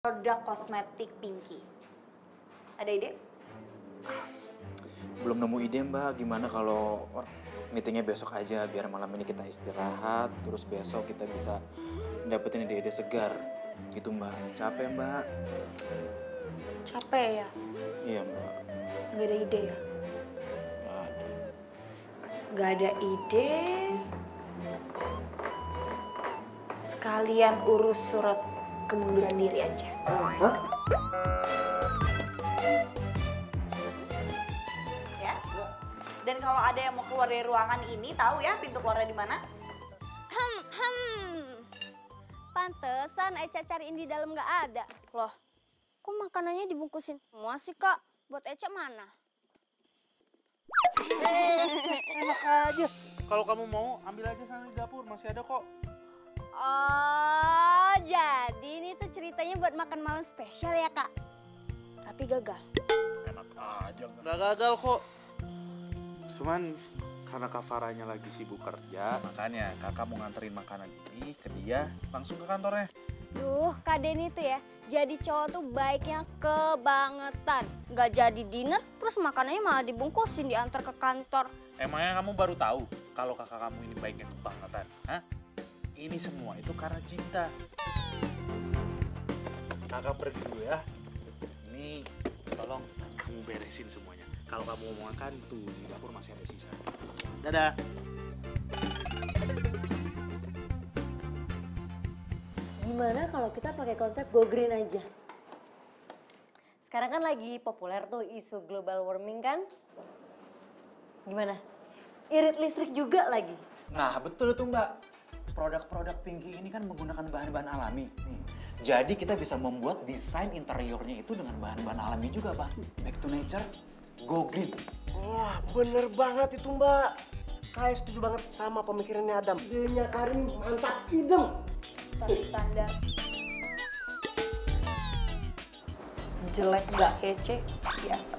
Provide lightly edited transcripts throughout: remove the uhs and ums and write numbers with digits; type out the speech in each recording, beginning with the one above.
Produk kosmetik Pinky. Ada ide? Belum nemu ide Mbak, gimana kalau meetingnya besok aja biar malam ini kita istirahat, terus besok kita bisa dapetin ide-ide segar. Gitu Mbak, capek Mbak. Capek ya? Iya Mbak. Gak ada ide ya? Nggak ada. Gak ada ide. Sekalian urus surat kemunduran diri aja. Hah? Ya? Dan kalau ada yang mau keluar dari ruangan ini, tahu ya pintu keluarnya di mana? Pantesan Eca cariin di dalam nggak ada. Loh, kok makanannya dibungkusin semua sih Kak? Buat Eca mana? Enak aja. Kalau kamu mau, ambil aja sana di dapur, masih ada kok. Oh, jadi ini tuh ceritanya buat makan malam spesial ya Kak? Tapi gagal. Enak aja, nggak gagal kok. Cuman karena Kak Farahnya lagi sibuk kerja, makanya kakak mau nganterin makanan ini ke dia langsung ke kantornya. Duh, Kak Denny tuh ya, jadi cowok tuh baiknya kebangetan. Nggak jadi dinner, terus makanannya malah dibungkusin diantar ke kantor. Emangnya kamu baru tahu kalau kakak kamu ini baiknya kebangetan? Hah? Ini semua itu karena cinta. Kakak pergi dulu ya. Ini tolong kamu beresin semuanya. Kalau kamu mau makan, tuh di dapur masih ada sisa. Dadah. Gimana kalau kita pakai konsep go green aja? Sekarang kan lagi populer tuh isu global warming kan? Gimana? Irit listrik juga lagi. Nah betul itu Mbak. Produk-produk Pinky ini kan menggunakan bahan-bahan alami. Jadi kita bisa membuat desain interiornya itu dengan bahan-bahan alami juga Pak. Back to nature, go green. Wah, bener banget itu Mbak. Saya setuju banget sama pemikirannya Adam. Idenya Karim mantap, idem. Tapi standar. Jelek gak kece, biasa.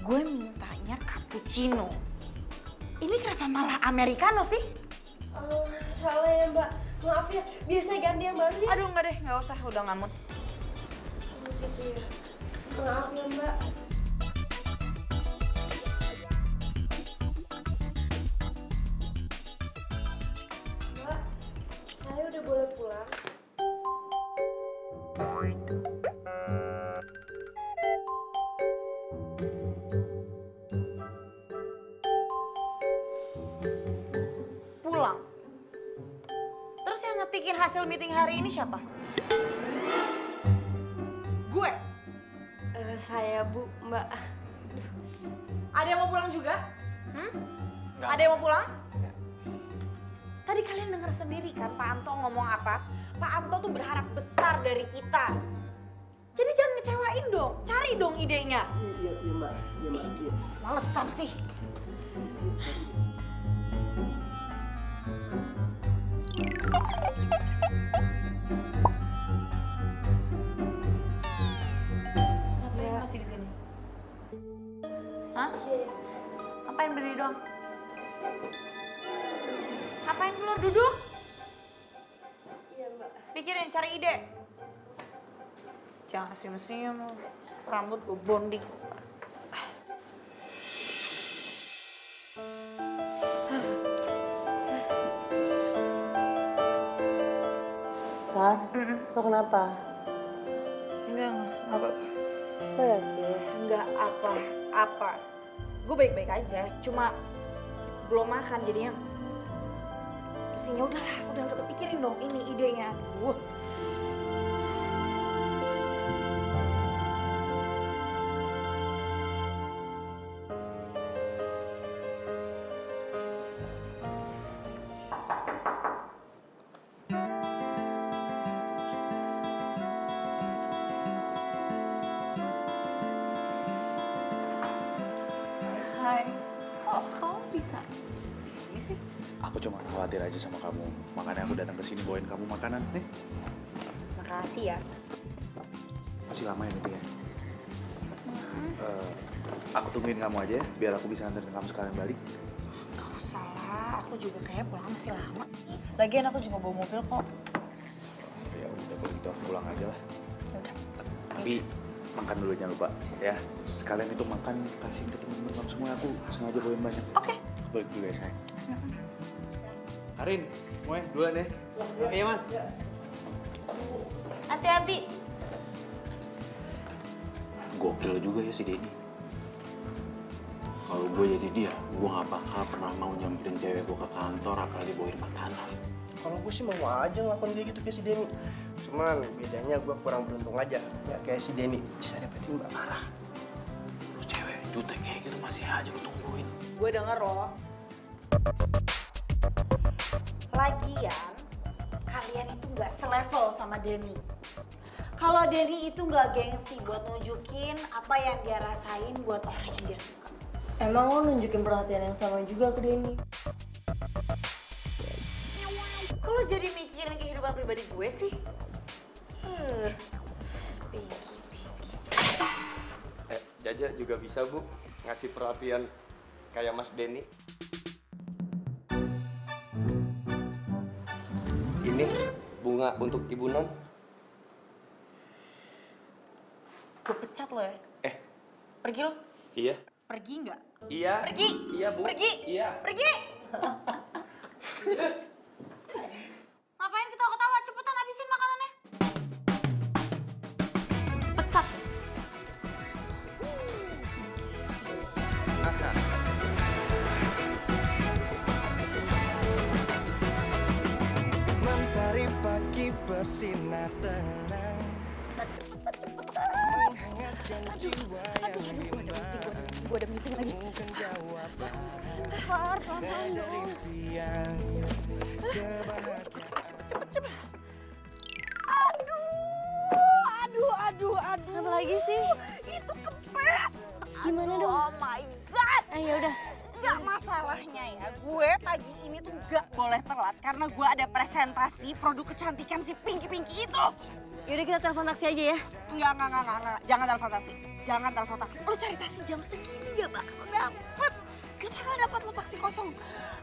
Gue mintanya cappuccino. Ini kenapa malah americano sih? Oh, salah ya Mbak. Maaf ya, biasanya ganti yang baru ya. Aduh enggak deh, nggak usah, udah ngamut. Oh, gitu ya. Maaf ya Mbak. Mbak, saya udah boleh pulang. Pulang. Terus yang ngetikin hasil meeting hari ini siapa? Gue. Saya Bu, Mbak. Ada yang mau pulang juga? Nggak. Ada yang mau pulang? Tadi kalian dengar sendiri kan Pak Anto ngomong apa? Pak Anto tuh berharap besar dari kita. Jadi jangan ngecewain dong, cari dong idenya. Iya Mbak, iya Mbak. Iya. Malesan sih. Ngapain masih di sini? Hah? Ngapain berdiri doang? Ngapain keluar duduk? Iya Mbak. Pikirin, cari ide. Jangan senyum-senyum, rambut gue bonding. Pak, lo kenapa? Enggak apa. Lo yakin? Enggak apa-apa. Gue baik-baik aja, cuma belum makan jadinya. Pusingnya udah pikirin dong ini idenya. Aduh. Ren, kok kamu bisa di sini sih? Aku cuma khawatir aja sama kamu. Makanya aku datang ke sini bawain kamu makanan. Nih, Makasih ya. masih lama ya meetingnya? Aku tungguin kamu aja ya, biar aku bisa anterin kamu sekalian balik. Gak usah lah, aku juga kayaknya pulang masih lama. Lagian aku juga bawa mobil kok. Ya udah kalau gitu aku pulang aja lah. Yaudah. Tapi makan dulu jangan lupa ya. Sekalian itu makan kasihin ke temen-temen kamu semua. Aku sengaja bawain banyak. Oke. Balik dulu ya sayang. Arin, Moe, duluan ya. Iya mas. Hati-hati. Gokil juga ya si Denny. Kalau gue jadi dia, gue gak bakal pernah mau nyamperin cewek gue ke kantor apalagi bawain makanan. Kalau gue sih mau aja ngelakuin kayak gitu kayak si Denny. Cuman bedanya gue kurang beruntung aja. Ya kayak si Denny bisa dapetin Mbak Farah. Lu cewek jutek kayak gitu masih aja lu tungguin. Gue denger loh. Lagian, kalian itu nggak selevel sama Denny. Kalau Denny itu nggak gengsi buat nunjukin apa yang dia rasain buat orang yang dia suka. Emang lo nunjukin perhatian yang sama juga ke Denny? Kalau jadi mikirin kehidupan pribadi gue sih? Pinky. Jaja juga bisa, Bu, ngasih perhatian kayak Mas Denny. Ini bunga untuk Ibu Non. Gue pecat lo ya. Pergi lo. Iya. Pergi nggak? Iya. Pergi. Iya, Bu. Pergi. Iya. Pergi. Ngapain ketawa-ketawa? Cepetan habisin makanannya. Pecat. Mentari pagi bersinar terang, menghangatkan jiwa yang bimbang. Gue ada meeting lagi. Bukan jawaban Pelan-pelan dari dong. impian kebahagiaan. Cepet. Aduh. Apa lagi sih? Itu kempes. Gimana dong? Oh my god. Ya udah. Nggak, masalahnya ya, gue pagi ini tuh nggak boleh telat karena gue ada presentasi produk kecantikan si Pinky itu. Yaudah kita telepon taksi aja ya. Enggak. Jangan telepon taksi. Lu cari taksi jam segini nggak bakal dapet. Gak bakal dapet lu taksi kosong.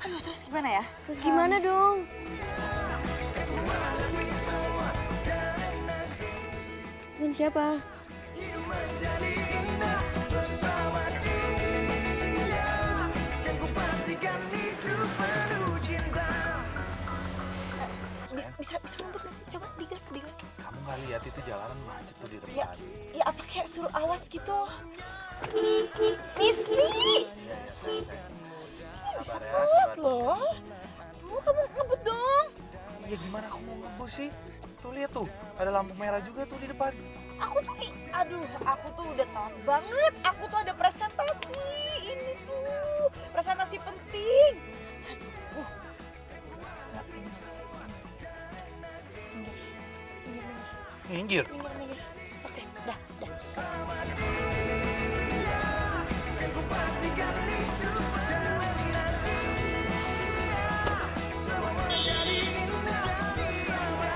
Aduh, terus gimana ya? Terus gimana dong? Temen siapa? Bersama dia, dan ku pastikan hidup penuh cinta. Bisa ngebut nggak sih? Coba digas. Kamu nggak lihat itu jalanan macet tuh di Ya, depan. ya apa kayak suruh awas gitu. Isi! Bisa telat loh. Kamu ngebut dong. Iya gimana aku mau ngebus sih? Tuh lihat tuh, ada lampu merah juga tuh di depan. Aku tuh udah telat banget. Aku tuh ada presentasi. Ini tuh, presentasi penting. Aduh. Nggak, ini nggak bisa. Minggir. Minggir. Oke, dah. Ku pastikan hidup penuh cinta. Semua menjadi indah bersama.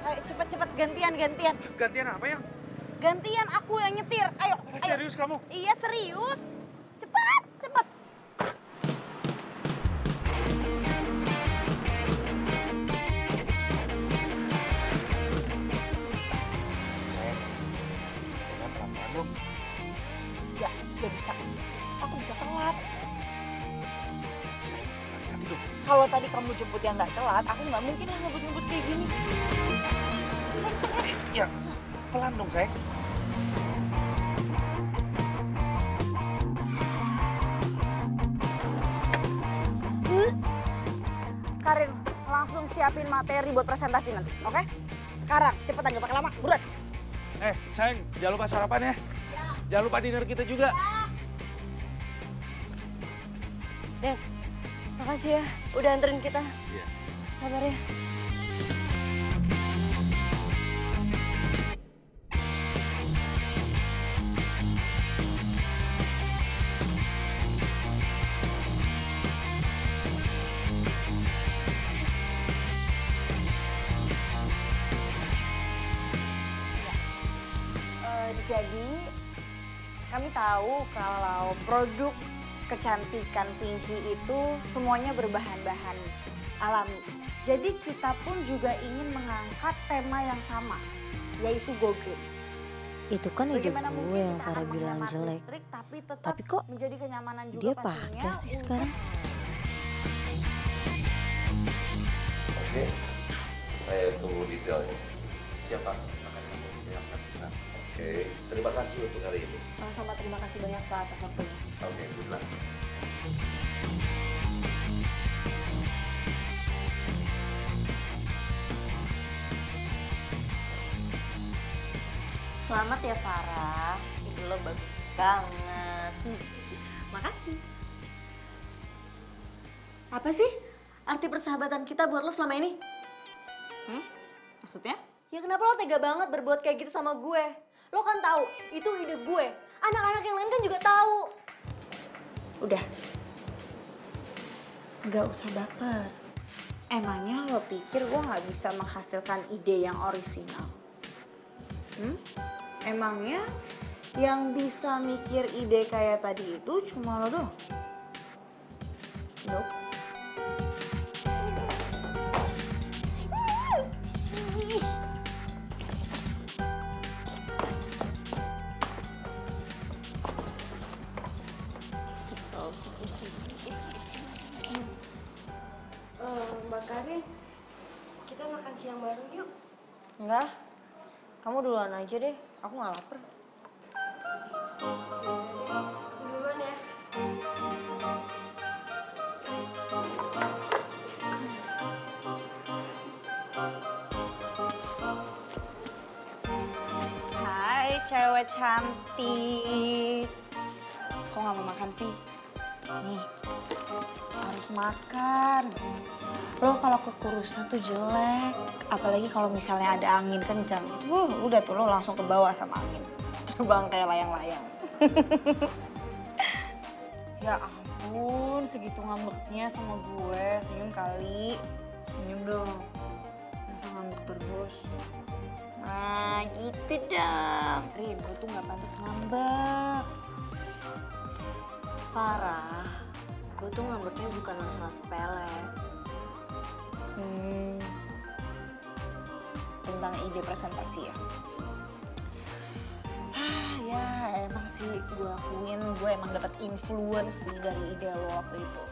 Ayo cepet gantian. Gantian apa ya? Gantian aku yang nyetir. Ayo. Serius kamu? Iya, serius. Cepet. Sayang, kita pelan-pelan dong. Gak bisa. Aku bisa telat. Sayang, hati-hati dong. Kalau tadi kamu jemput yang nggak telat, aku nggak mungkin lah ngebut kayak gini. Ya, pelan dong sayang. Karin, langsung siapin materi buat presentasi nanti, oke? Sekarang, cepetan, gak pakai lama, buruan. Sayang, jangan lupa sarapan ya. Jangan lupa dinner kita juga. Den, makasih ya udah anterin kita. Iya. Sabar ya. Jadi kami tahu kalau produk kecantikan Pinky itu semuanya berbahan-bahan alami. Jadi kita pun juga ingin mengangkat tema yang sama, yaitu go green. Itu kan ide Bagaimana gue mungkin yang kita Farah akan bilang menghemat jelek. listrik, tapi Tapi kok menjadi kenyamanan juga dia pastinya pakai sih untuk- sekarang? Oke, saya tunggu detailnya. Siapa? Akan kamu siapkan sekarang. Oke, terima kasih untuk hari ini. Sama-sama, terima kasih banyak Pak atas waktunya. Oke, good luck. Selamat ya Farah, ide lo bagus banget. Makasih. Apa sih arti persahabatan kita buat lo selama ini? Maksudnya? Ya kenapa lo tega banget berbuat kayak gitu sama gue? Lo kan tahu itu ide gue. Anak-anak yang lain kan juga tahu. Udah. Gak usah baper. Emangnya lo pikir gue gak bisa menghasilkan ide yang orisinal? Emangnya yang bisa mikir ide kayak tadi itu cuma lo doang? Nope. Mbak Karin, kita makan siang bareng yuk. Enggak. Kamu duluan aja deh. Aku gak lapar. Duluan ya. Hai cewek cantik. Kok gak mau makan sih? Nih, harus makan. Lo kalau kekurusan tuh jelek. Apalagi kalau misalnya ada angin kencang. Udah tuh lo langsung ke bawah sama angin. Terbang kayak layang-layang. Ya ampun, segitu ngambeknya sama gue. Senyum kali. Senyum dong. Masa ngambek terus? Nah gitu dong. Rin, lo tuh gak pantas ngambek. Farah, gue tuh ngambeknya bukan masalah sepele. Tentang ide presentasi ya? Ya emang sih gue akuin gue emang dapat influence sih dari ide lo waktu itu.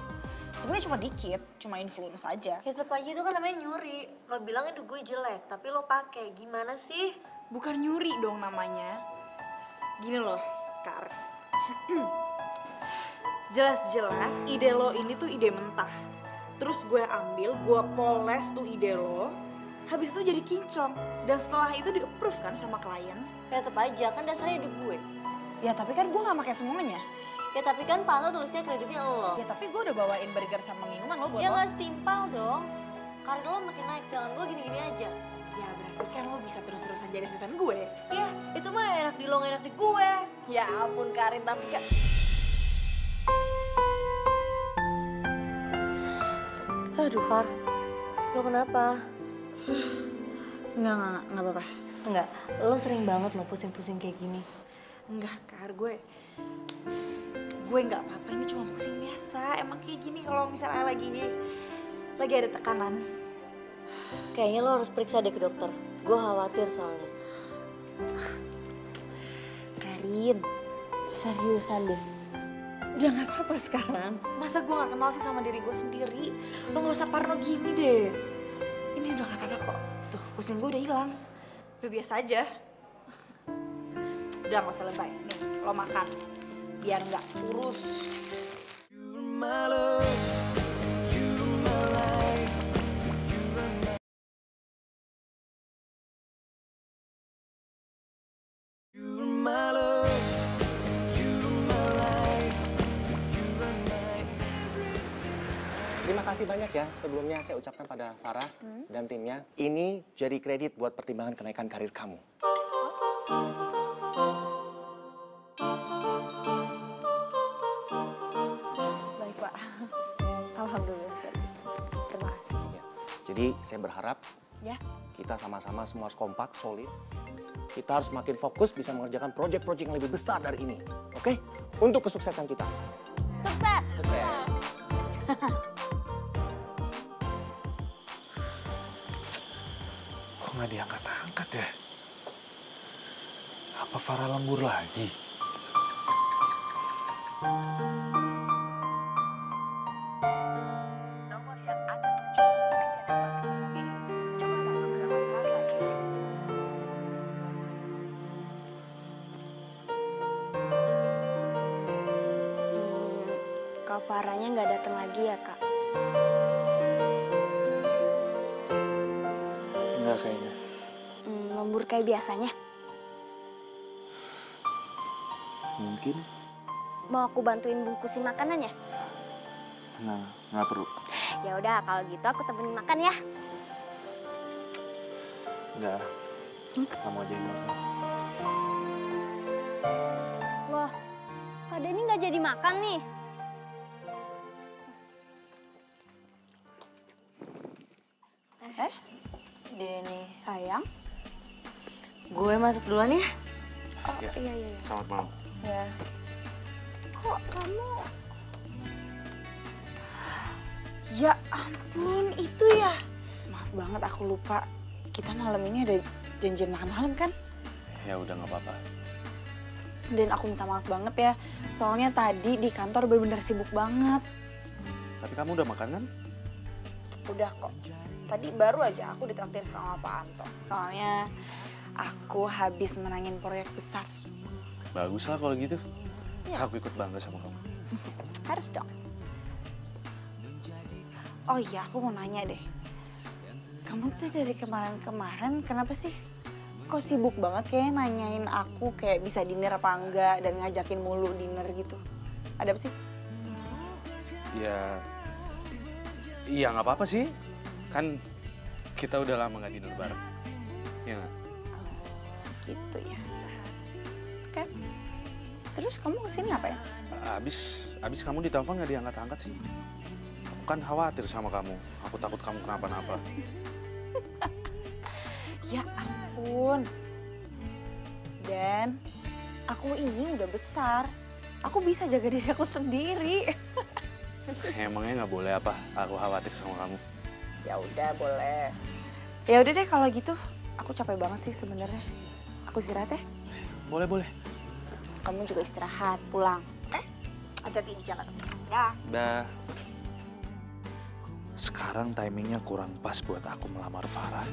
Tapi cuma dikit, cuma influence aja. Ya tetep aja itu kan namanya nyuri. Lo bilang ide gue jelek, tapi lo pakai. Gimana sih? Bukan nyuri dong namanya. Gini loh, Kar. Jelas-jelas ide lo ini tuh ide mentah. Terus gue ambil, gue poles tuh ide lo. Habis itu jadi kinclong. Dan setelah itu di-approve kan sama klien. Ya tetep aja, kan dasarnya ide gue. Ya tapi kan gue gak pakai semuanya. Ya tapi kan Pak Anto tulisnya kreditnya lo. Ya tapi gue udah bawain burger sama minuman lo buat Ya lo. nggak setimpal dong. Karir lo makin naik, jangan gue gini-gini aja. Ya berarti kan lo bisa terus-terusan jadi asisten gue. Ya itu mah enak di lo, nggak enak di gue. Ya ampun Karin, tapi kan... Aduh Far, lo kenapa? Enggak apa-apa. Enggak, lo sering banget lo pusing-pusing kayak gini. Enggak, Kar, gue nggak apa-apa, ini cuma pusing biasa. Emang kayak gini kalau misalnya lagi ada tekanan. Kayaknya lo harus periksa deh ke dokter. Gue khawatir soalnya. Karin, seriusan deh. Udah nggak apa-apa sekarang. Masa gue nggak kenal sih sama diri gue sendiri? Lo nggak usah parno gini deh. Ini udah nggak apa-apa kok. Tuh, pusing gue udah hilang. Udah biasa aja. Udah nggak usah lebay. Nih, lo makan. Biar nggak kurus. Terima kasih banyak ya sebelumnya saya ucapkan pada Farah dan timnya. Ini jadi kredit buat pertimbangan kenaikan karir kamu. Baik, Pak. Alhamdulillah. Terima kasih. Ya. Jadi saya berharap Ya. kita sama-sama semua harus kompak, solid. kita harus makin fokus bisa mengerjakan proyek-proyek yang lebih besar dari ini. Oke? Untuk kesuksesan kita. Sukses! Kok nggak diangkat-angkat ya? Apa Farah lembur lagi? Kak Farahnya nggak datang lagi ya, Kak? Enggak kayaknya. Lembur kayak biasanya. Mungkin. Mau aku bantuin bungkusin makanannya? Nggak perlu. Ya udah, kalau gitu aku temenin makan ya. Nggak. Kamu aja yang makan. Wah, Kak Denny nggak jadi makan nih. Denny, Sayang. gue masuk duluan ya. Oh, iya. Selamat malam. Ya. Kok kamu... Ya ampun, itu ya. Maaf banget aku lupa. Kita malam ini ada janjian makan malam kan? Ya udah nggak apa-apa. Dan aku minta maaf banget ya. Soalnya tadi di kantor bener-bener sibuk banget. Tapi kamu udah makan kan? Udah kok. Tadi baru aja aku ditraktir sama Pak Anto. Soalnya aku habis menangin proyek besar. Bagus lah kalau gitu. Aku ikut bangga sama kamu. Harus dong. Oh iya, aku mau nanya deh. Kamu tuh dari kemarin-kemarin kenapa sih kok sibuk banget kayak nanyain aku kayak bisa dinner apa enggak dan ngajakin mulu dinner gitu. Ada apa sih? Ya, iya nggak apa-apa sih. Kan kita udah lama nggak dinner bareng. Iya nggak? Gitu ya. Oke. Terus kamu kesini ngapain? Abis kamu ditelepon nggak diangkat-angkat sih. Aku kan khawatir sama kamu. Aku takut kamu kenapa-napa. Ya ampun. Dan aku ini udah besar. Aku bisa jaga diri aku sendiri. Emangnya nggak boleh apa? Aku khawatir sama kamu. Ya udah boleh. Ya udah deh kalau gitu. Aku capek banget sih sebenarnya. Aku istirahat ya. Boleh. Kamu juga istirahat, pulang. Hati-hati di jalan. Ya. Dah. Sekarang timingnya kurang pas buat aku melamar Farah.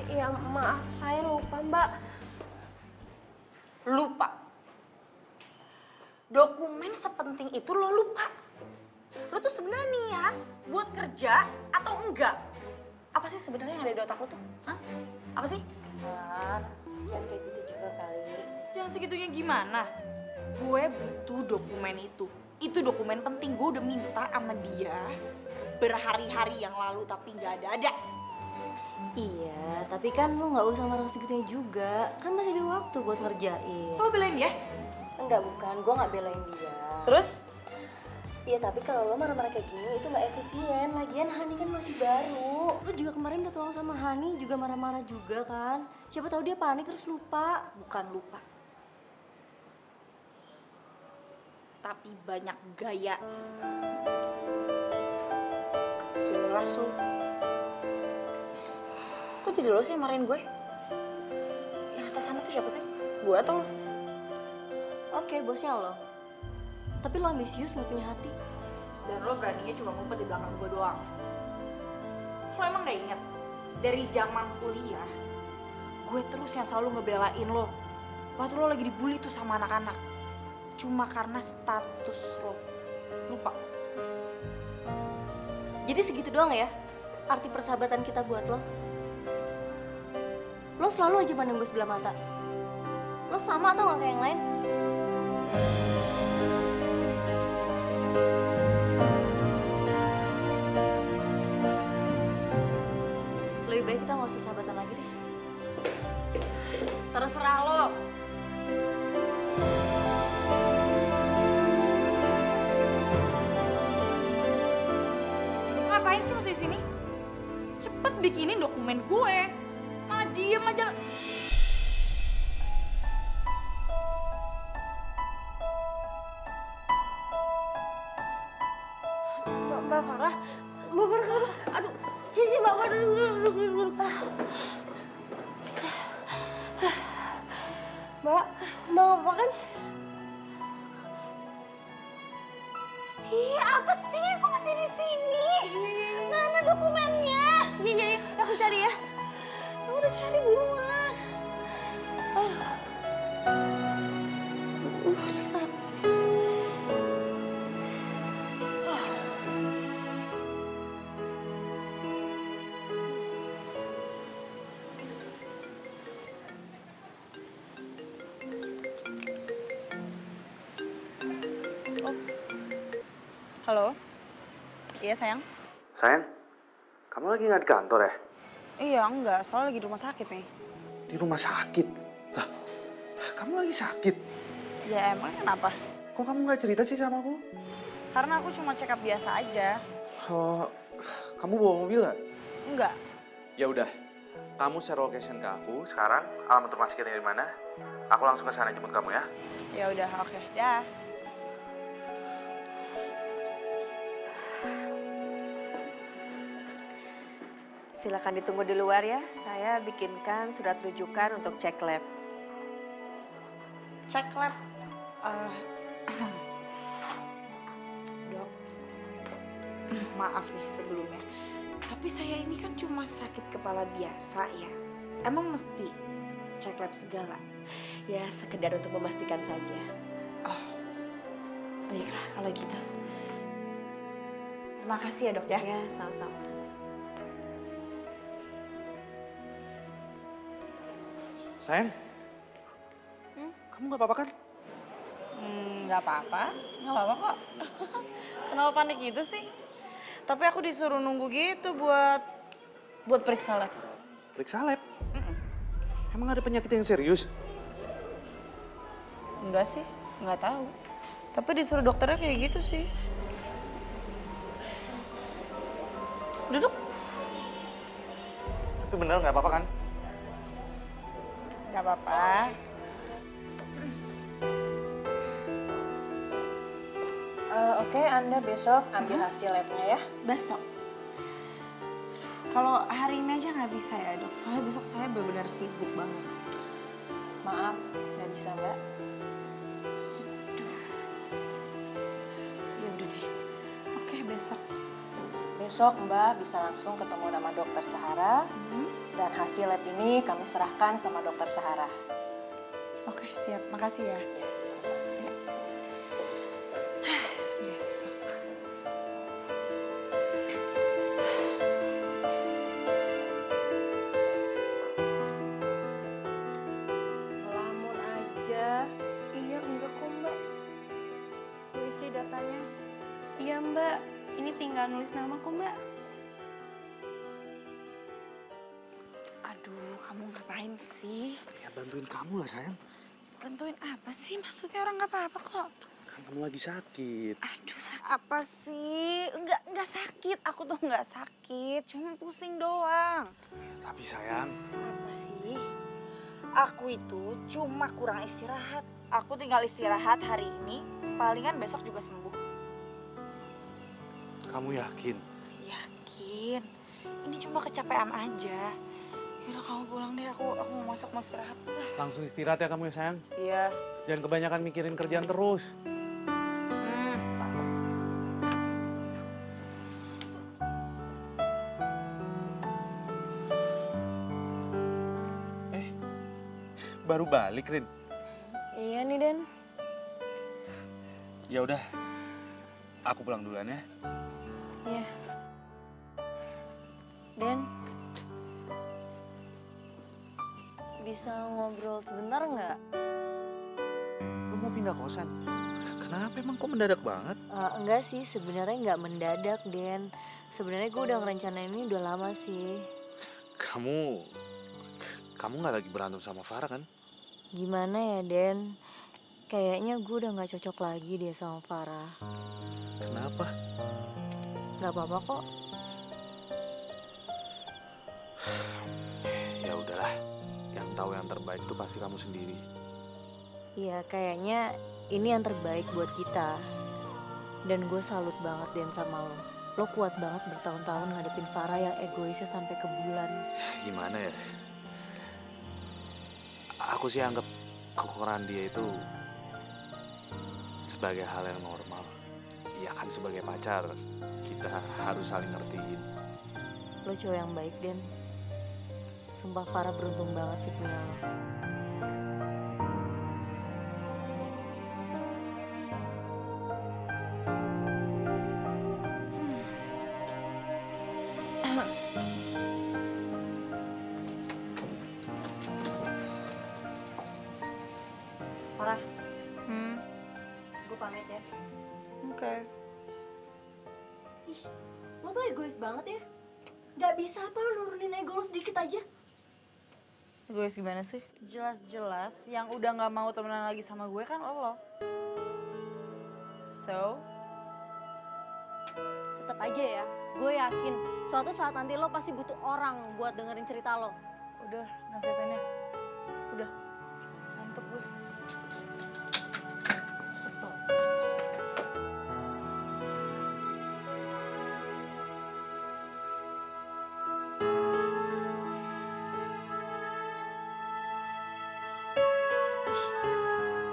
Ya maaf, saya lupa Mbak. Lupa. Dokumen sepenting itu lo lupa. Lo tuh sebenarnya niat buat kerja atau enggak? Apa sih sebenarnya yang ada di otak lo tuh? Hah? Apa sih? Jangan kayak gitu juga kali. Jangan segitunya gimana? Gue butuh dokumen itu. Itu dokumen penting. Gue udah minta sama dia berhari-hari yang lalu tapi nggak ada. Iya, tapi kan lu nggak usah marah segitunya juga. Kan masih ada waktu buat ngerjain. Lo belain dia? Enggak, bukan. Gue nggak belain dia. Terus? Iya, tapi kalau lo marah-marah kayak gini itu nggak efisien. Lagian Hani kan masih baru. Lo juga kemarin minta tolong sama Hani juga marah-marah juga kan. Siapa tahu dia panik terus lupa. Bukan lupa. Tapi banyak gaya. Jelas lo. Kok jadi lo sih yang marahin gue? Yang atas sana tuh siapa sih? Gue atau lo? Oke, bosnya lo. Tapi lo ambisius nggak punya hati. Dan lo beraninya cuma ngumpet di belakang gue doang. Lo emang gak inget? Dari zaman kuliah, gue terus yang selalu ngebelain lo. Waktu lo lagi dibully tuh sama anak-anak. Cuma karena status lo. Lupa. Jadi segitu doang ya arti persahabatan kita buat lo? Lo selalu aja pandang gue sebelah mata. Lo sama atau nggak kayak yang lain? Lebih baik kita nggak usah sahabatan lagi deh. Terserah lo. Ngapain ngapain sih masih di sini? Cepet bikinin dokumen gue. Malah diem aja. Mbak Farah, Mbak Farah, aduh, sini Mbak Farah, duduk. Mbak apa kan? Ih, apa sih? Kok masih di sini? Mana dokumennya? Iya, aku cari ya. Aku udah cari buruan. Kenapa sih? Halo? Iya sayang? Sayang, kamu lagi nggak di kantor ya? Iya enggak, soalnya lagi di rumah sakit nih. Di rumah sakit? Lah, kamu lagi sakit? Ya emang kenapa? Kok kamu nggak cerita sih sama aku? Karena aku cuma check up biasa aja. Oh, kamu bawa mobil nggak? Enggak. Ya udah, kamu share location ke aku. Sekarang alamat rumah sakitnya di mana? Aku langsung ke sana jemput kamu ya. Ya udah, oke. Dah. Silakan ditunggu di luar ya. Saya bikinkan surat rujukan untuk cek lab. Cek lab. Dok, maaf nih sebelumnya. Tapi saya ini kan cuma sakit kepala biasa ya. Emang mesti cek lab segala? Ya, sekedar untuk memastikan saja. Oh, baiklah kalau gitu. Terima kasih ya dok ya. Ya, sama-sama. Sayang, kamu nggak apa-apa kan? Nggak apa-apa kok. Kenapa panik gitu sih? Tapi aku disuruh nunggu gitu buat periksa lab. Periksa lab? Emang ada penyakit yang serius? Enggak sih, nggak tahu. Tapi disuruh dokternya kayak gitu sih. Duduk. Tapi bener nggak apa-apa kan? Nggak apa-apa. Oke, Anda besok ambil hasil labnya ya. Besok? Kalau hari ini aja nggak bisa ya dok, soalnya besok saya benar-benar sibuk banget. Maaf, nggak bisa mbak. Ya udah deh. Oke, besok. Besok mbak bisa langsung ketemu sama dokter Sahara. Dan hasil lab ini kami serahkan sama dokter Sahara. Oke, siap. Makasih ya. Ya, sama-sama. Ya. Besok. Lamun aja. Iya, enggak kok mbak. Isi datanya. Iya mbak, ini tinggal nulis nama kok mbak. Aduh, kamu ngapain sih? Ya bantuin kamu lah sayang. Bantuin apa sih? Maksudnya orang nggak apa-apa kok. Kan kamu lagi sakit. Aduh, apa sih? Enggak sakit. Aku tuh nggak sakit. Cuma pusing doang. Tapi sayang. Apa sih? Aku itu cuma kurang istirahat. Aku tinggal istirahat hari ini. Palingan besok juga sembuh. Kamu yakin? Yakin. Ini cuma kecapean aja. Yaudah kamu pulang deh. Aku mau masuk mau istirahat. Langsung istirahat ya kamu ya sayang. Iya. Jangan kebanyakan mikirin kerjaan terus. Baru balik, Rin. Iya nih, Den. Ya udah. Aku pulang duluan ya. Iya. Den. Bisa ngobrol sebentar nggak? Lu mau pindah kosan? Kenapa emang kok mendadak banget? Enggak sih, sebenarnya nggak mendadak, Den. Sebenarnya gue udah ngerencanain ini udah lama sih. Kamu nggak lagi berantem sama Farah kan? Gimana ya, Den? Kayaknya gue udah nggak cocok lagi deh sama Farah. Kenapa? Nggak apa-apa kok. jalan terbaik itu pasti kamu sendiri. Iya, kayaknya ini yang terbaik buat kita. Dan gue salut banget Den sama lo. Lo kuat banget bertahun-tahun ngadepin Farah yang egoisnya sampai ke bulan. Gimana ya? Aku sih anggap kekurangan dia itu sebagai hal yang normal. Ya kan sebagai pacar, kita harus saling ngertiin. Lo cowok yang baik, Den. Sumpah Farah beruntung banget sih punya lo. Farah, gue pamit ya. Oke. Ih, lo tuh egois banget ya. Gak bisa apa lo nurunin ego lo sedikit aja. Gue gimana sih? Jelas-jelas yang udah gak mau temenan lagi sama gue kan lo. So? Tetap aja ya, gue yakin suatu saat nanti lo pasti butuh orang buat dengerin cerita lo. Udah, nasihatinnya. Udah, ngantuk gue. Stop.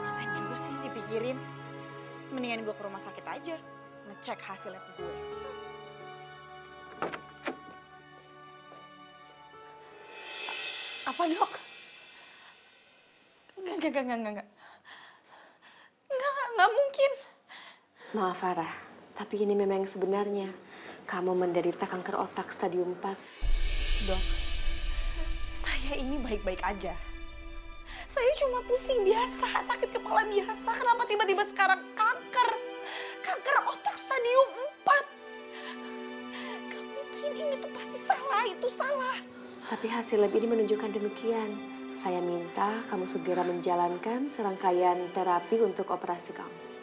Ngapain juga sih dipikirin? Mendingan gue ke rumah sakit aja, ngecek hasil lab gue. Apa dok? Enggak. Enggak mungkin. Maaf Farah, tapi ini memang yang sebenarnya. Kamu menderita kanker otak stadium 4. Dok, saya ini baik-baik aja. Saya cuma pusing biasa, sakit kepala biasa. Kenapa tiba-tiba sekarang kanker? Kanker otak stadium 4. Gak mungkin, ini tuh pasti salah, itu salah. Tapi hasil lab ini menunjukkan demikian. Saya minta kamu segera menjalankan serangkaian terapi untuk operasi kamu.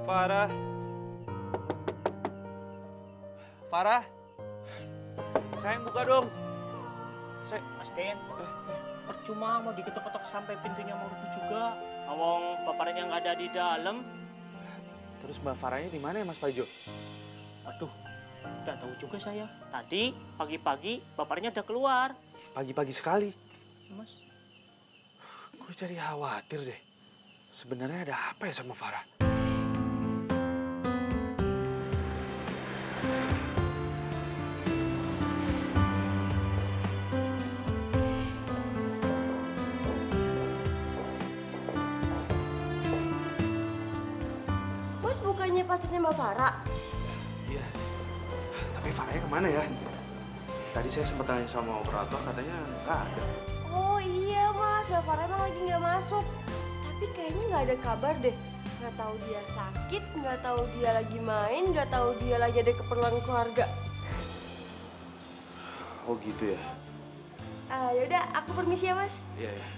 Farah. Farah. Sayang buka dong. Mas Den, percuma mau diketok-ketok sampai pintunya mau rubuh juga. Awong bapaknya nggak ada di dalam. Terus Mbak Farahnya di mana ya Mas Pajo? Waduh, nggak tahu juga saya. Tadi pagi-pagi bapaknya udah keluar. Pagi-pagi sekali. Mas. Gue jadi khawatir deh. Sebenarnya ada apa ya sama Farah? pacarnya Mbak Farah? Iya. Tapi Farahnya kemana ya? Tadi saya sempat tanya sama operator, katanya nggak ada. Oh iya Mas, Mbak Farah emang lagi nggak masuk. Tapi kayaknya nggak ada kabar deh. Nggak tahu dia sakit, nggak tahu dia lagi main, nggak tahu dia lagi ada keperluan keluarga. Oh gitu ya? Yaudah, aku permisi ya Mas. Iya, iya.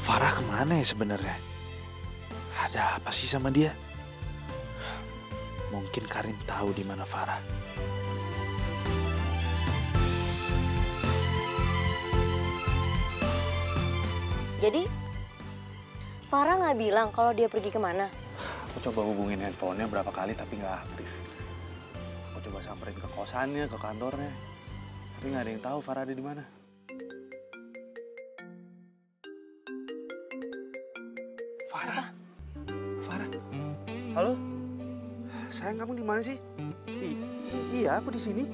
Farah kemana ya sebenarnya? Ada apa sih sama dia? Mungkin Karin tahu di mana Farah. Jadi, Farah nggak bilang kalau dia pergi kemana? Aku coba hubungin handphonenya berapa kali tapi nggak aktif. Aku coba samperin ke kosannya, ke kantornya. Tapi nggak ada yang tahu Farah ada di mana. Farah? Farah? Halo? Sayang, kamu di mana sih? Iya, aku di sini.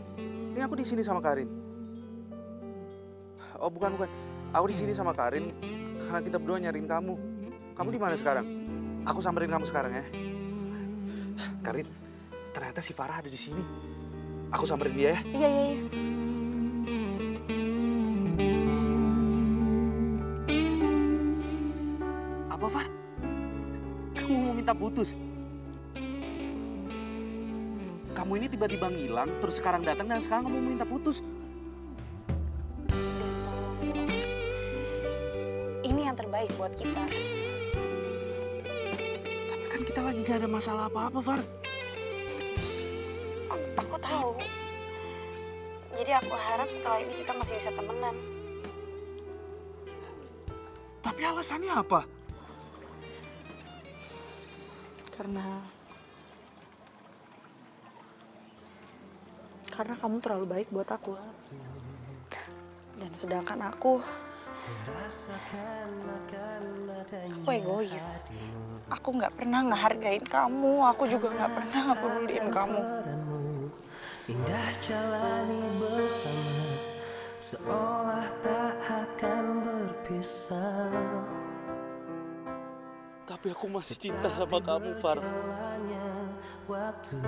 Ini aku di sini sama Karin. Oh, bukan. Aku di sini sama Karin karena kita berdua nyariin kamu. Kamu di mana sekarang? Aku samperin kamu sekarang ya. Karin, ternyata si Farah ada di sini. Aku samperin dia ya. Iya. Apa, Far? Kamu mau minta putus? Kamu ini tiba-tiba ngilang, terus sekarang datang dan sekarang kamu mau minta putus. Ini yang terbaik buat kita. Tapi kan kita lagi gak ada masalah apa-apa, Far. Aku tahu. Jadi aku harap setelah ini kita masih bisa temenan. Tapi alasannya apa? Karena kamu terlalu baik buat aku. Dan sedangkan aku egois. Aku nggak pernah ngehargain kamu. Aku juga nggak pernah ngepeduliin kamu. Indah jalani bersama, seolah tak akan berpisah. Tapi aku masih cinta sama kamu, Far. Waktu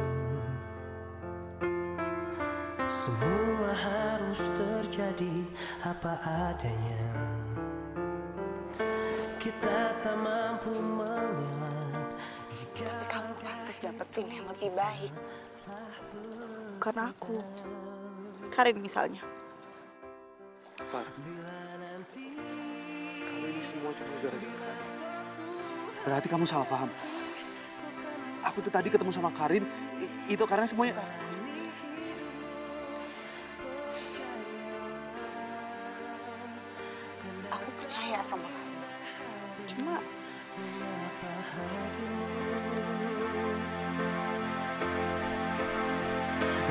semua harus terjadi apa adanya. Kita tak mampu mengelak jika tapi kamu pantas dapetin yang lebih baik. Bukan aku. Karin misalnya. Far, kalau ini semua cuma gara-gara Karin. Berarti kamu salah paham. Aku tuh tadi ketemu sama Karin, itu karena semuanya... Aku percaya sama kamu. Cuma...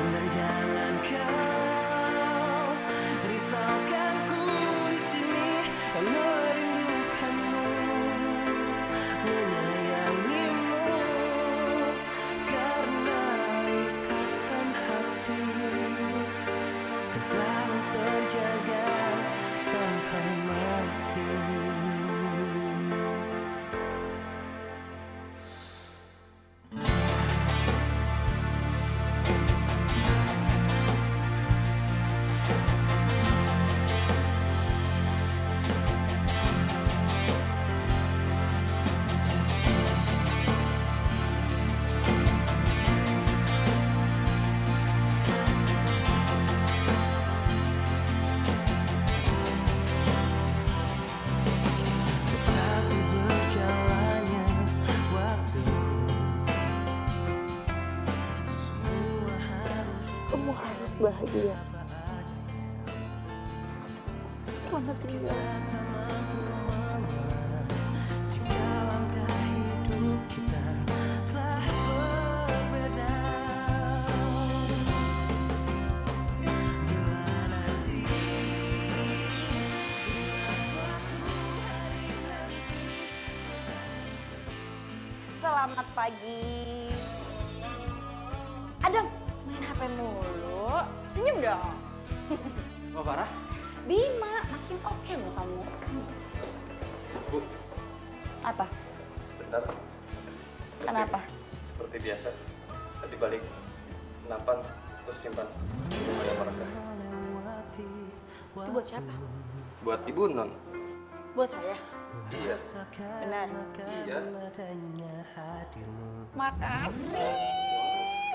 Dan jangan kau risaukan ku di sini, dan merindukanmu, menyayangimu, karena ikatan hati kan selalu terjaga sampai mati. Kamu harus bahagia. Selamat tinggal. Jika langkah hidup kita telah berbeda, bila nanti, bila suatu hari nanti. Selamat pagi. Adam, main HP mulu. Senyum dong. Mbak Farah? Bima, makin oke loh kamu. Bu, Apa? sebentar. Kenapa? Seperti biasa. Tadi balik nampan terus simpan. Ada mereka. Itu buat siapa? Buat Ibu Non. Buat saya? Iya. Benar? Iya. Makasih.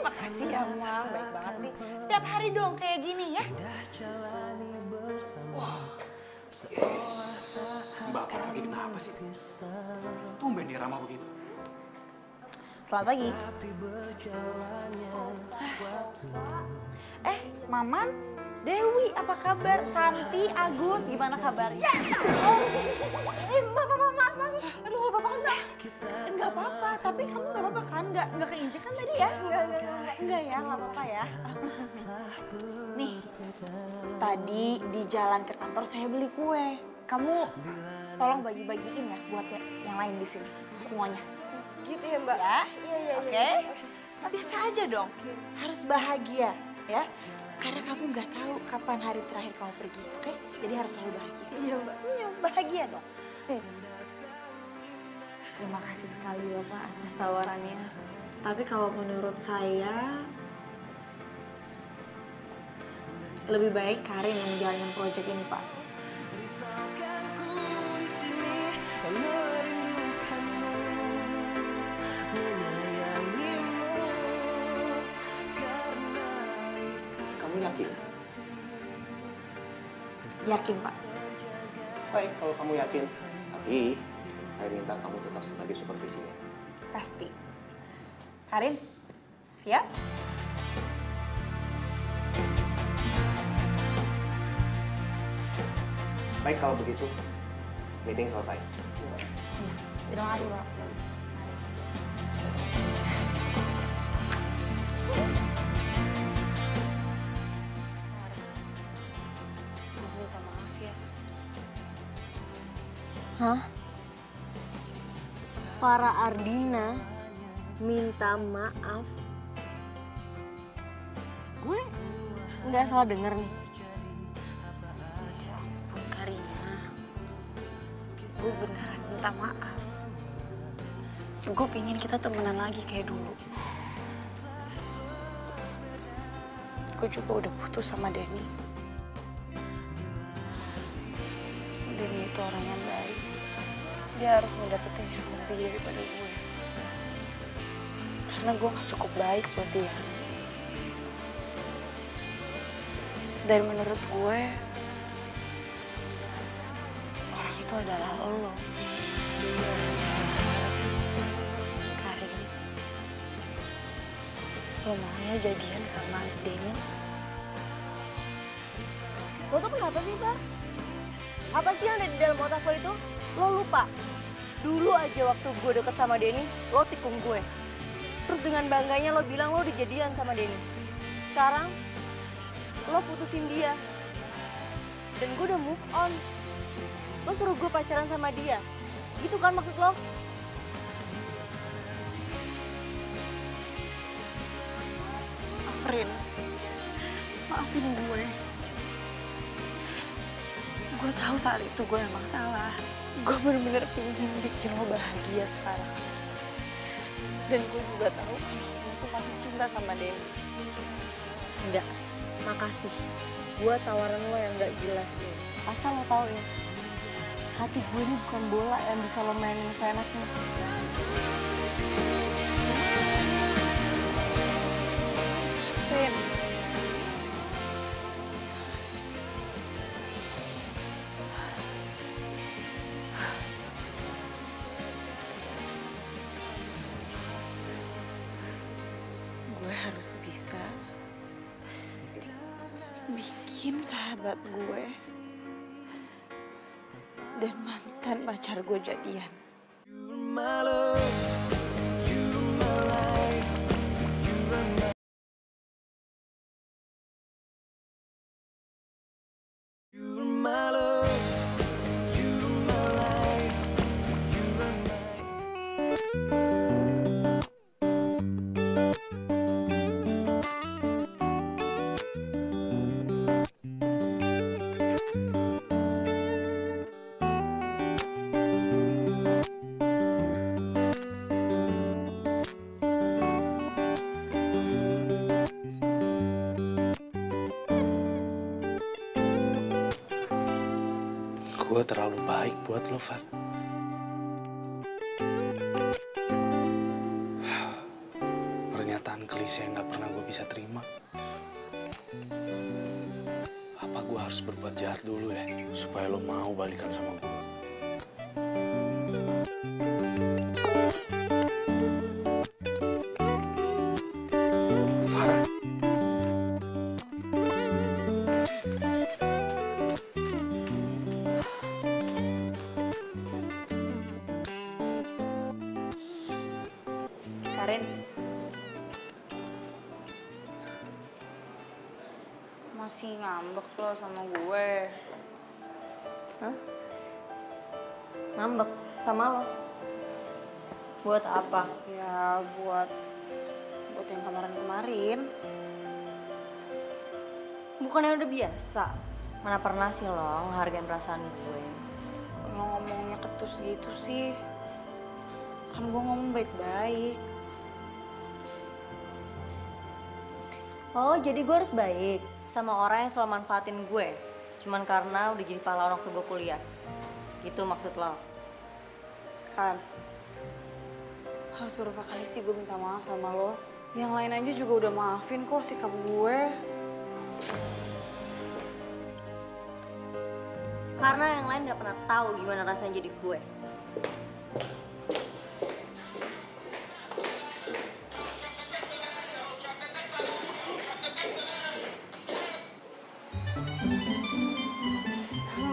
Makasih ya, Mang. Baik banget sih. Setiap hari dong kayak gini ya. Wah. Mbak Farah lagi kenapa sih? Tumben dia ramah begitu. Selamat pagi. Maman, Dewi, apa kabar? Santi, Agus, gimana kabarnya? Maaf. Aduh, gak apa-apa kan, Mbak? Enggak apa-apa, tapi kamu gak apa-apa kan? Enggak keinjek kan tadi ya? Enggak ya, gak apa-apa ya. Nih, tadi di jalan ke kantor saya beli kue. Kamu tolong bagi-bagiin ya buat yang lain di sini, semuanya. Gitu ya, Mbak? Ya? Iya. Oke? Biasa aja dong, harus bahagia ya. Karena kamu nggak tahu kapan hari terakhir kamu pergi, oke? Jadi harus selalu bahagia. Iya, Mbak. Senyum, bahagia dong. Terima kasih sekali Bapak atas tawarannya. Tapi kalau menurut saya, lebih baik Karin yang menjalankan proyek ini, Pak. Risaukanku di sini, merindukanmu, menyayangimu, karena Kamu yakin? Yakin, Pak. Baik, kalau kamu yakin. Tapi saya minta kamu tetap sebagai supervisinya. Pasti. Karin, siap? Baik, kalau begitu, meeting selesai. Terima kasih, Pak. Gue minta maaf ya. Hah? Farah Ardina minta maaf. Gue nggak salah denger nih. Karina, gue beneran minta maaf. Gue pingin kita temenan lagi kayak dulu. Gue juga udah putus sama Denny. Denny itu orang yang baik. Dia harus ngedapetin yang lebih daripada gue. Karena gue gak cukup baik buat dia. Dan menurut gue, orang itu adalah lo. Karin, lo mau ya jadian sama Denny? Lo tuh kenapa sih, Far? Apa sih yang ada di dalam otak lo itu? Lo lupa? Dulu aja waktu gue deket sama Denny, lo tikung gue. Terus dengan bangganya lo bilang lo udah jadian sama Denny. Sekarang, lo putusin dia. Dan gue udah move on. Lo suruh gue pacaran sama dia. Gitu kan maksud lo? Afrin, maafin gue. Gue tahu saat itu gue emang salah. Gue bener-bener pingin bikin lo bahagia sekarang. Dan gue juga tahu kalau lo tuh masih cinta sama Denny. Enggak, makasih. Gue tawaran lo yang gak jelas nih. Asal lo tau ya, hati gue ini bukan bola yang bisa lo mainin seenaknya. Rin, gue harus bisa bikin sahabat gue dan mantan pacar gue jadian. my love, you're my life, you're my You're my love, you're my life, you're my gue terlalu baik buat lo, Far. Pernyataan klise yang gak pernah gue bisa terima. Apa gue harus berbuat jahat dulu ya, supaya lo mau balikan sama gue? Farah. Karin, masih ngambek lo sama gue. Hah? Ngambek sama lo? Buat apa? Ya buat yang kemarin-kemarin. Bukannya udah biasa? Mana pernah sih lo ngehargain perasaan gue? Lo ngomongnya ketus gitu sih. Kan gue ngomong baik-baik. Oh, jadi gue harus baik sama orang yang selalu manfaatin gue cuman karena udah jadi pahlawan waktu gue kuliah. Gitu maksud lo? Kan, harus berapa kali sih gue minta maaf sama lo? Yang lain aja juga udah maafin kok sikap gue. Karena yang lain gak pernah tahu gimana rasanya jadi gue.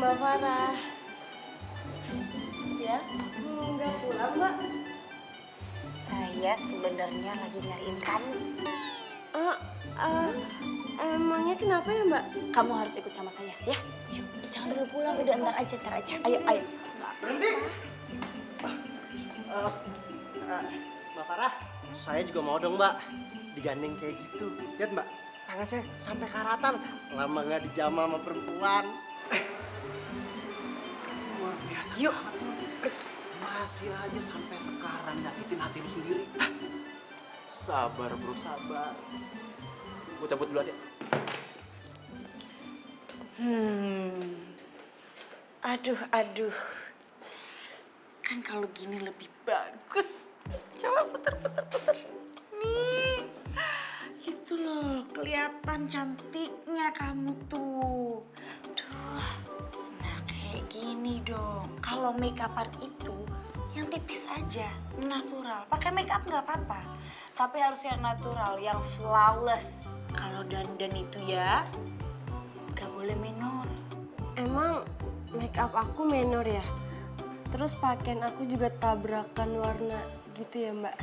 Mbak Farah. Ya? Nggak pulang, Mbak? Saya sebenarnya lagi nyariin kamu. Emangnya kenapa ya, Mbak? Kamu harus ikut sama saya, ya? Yuk, jangan dulu pulang, udah ntar aja. Ayo, ayo. Berhenti! Mbak Farah, saya juga mau dong, Mbak. Digandeng kayak gitu. Lihat, Mbak, tangan saya sampai karatan. Lama nggak dijamah sama perempuan. Luar biasa Yuk, banget sih lo. Masih aja sampai sekarang nyakitin hati lu sendiri. Sabar bro, sabar. Gue cabut dulu aja. Aduh. Kan kalau gini lebih bagus. Coba puter. Nih. Gitu loh, kelihatan cantiknya kamu tuh. Duh. Nah, kayak gini dong. Kalau make up itu yang tipis aja, natural. Pakai make up nggak apa-apa. Tapi harus yang natural, yang flawless. Kalau dandan itu ya, nggak boleh menor. Emang make up aku menor ya? Terus pakaian aku juga tabrakan warna gitu ya, Mbak?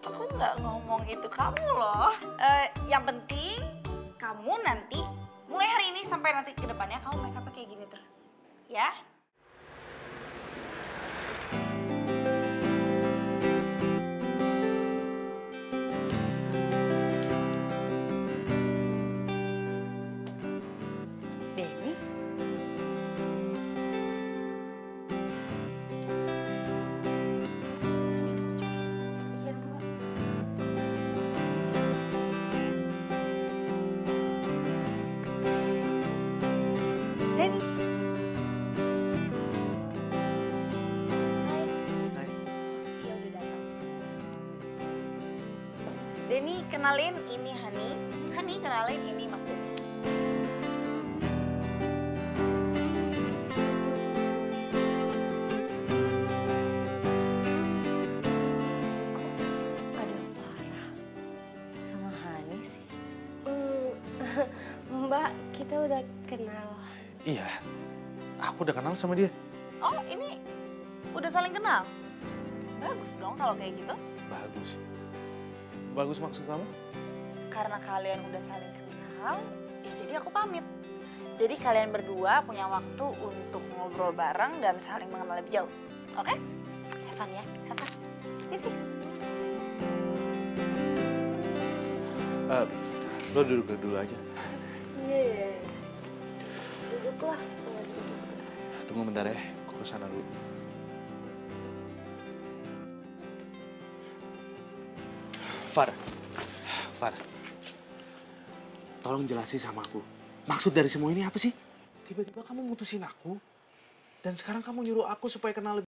Aku nggak ngomong itu kamu loh. Yang penting kamu nanti mulai hari ini sampai nanti ke depannya kamu make up kayak gini terus, ya? Denny? Sini dong, cepet. Iya, Mbak. Denny. Iya, udah datang. Denny, kenalin ini Hani. Hani, kenalin ini Mas Denny. Ada Farah sama Hani sih. Mbak, kita udah kenal. Iya, aku udah kenal sama dia. Oh, ini udah saling kenal? Bagus dong kalau kayak gitu. Bagus. Bagus maksud kamu? Karena kalian udah saling kenal, ya jadi aku pamit. Jadi kalian berdua punya waktu untuk ngobrol bareng dan saling mengenal lebih jauh. Oke? Have fun ya, have fun. Isi. Lo duduk dulu aja. Iya. Duduklah, sama duduk. Tunggu bentar ya, aku kesana dulu. Far, tolong jelasin sama aku. Maksud dari semua ini apa sih? Tiba-tiba kamu mutusin aku, dan sekarang kamu nyuruh aku supaya kenal lebih.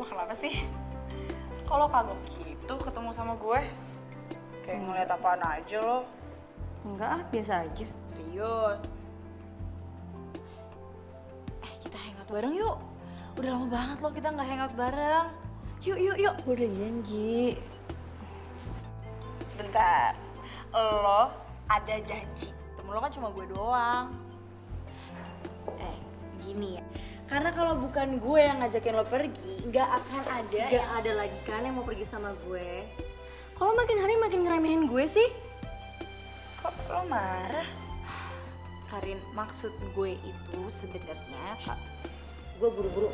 Lo kenapa sih? Kalau kagok gitu ketemu sama gue? Kayak ngeliat apaan aja lo. Enggak ah, biasa aja. Serius? Kita hangout bareng yuk. Udah lama banget lo kita nggak hangout bareng. Yuk, yuk, yuk. Gue udah janji. Bentar. Lo ada janji. Temen lo kan cuma gue doang. Gini ya. Karena kalau bukan gue yang ngajakin lo pergi, nggak akan ada. Gak ada lagi kan yang mau pergi sama gue. Kalau makin hari makin ngeremehin gue sih. Kok lo marah? Karin, maksud gue itu sebenarnya gue buru-buru.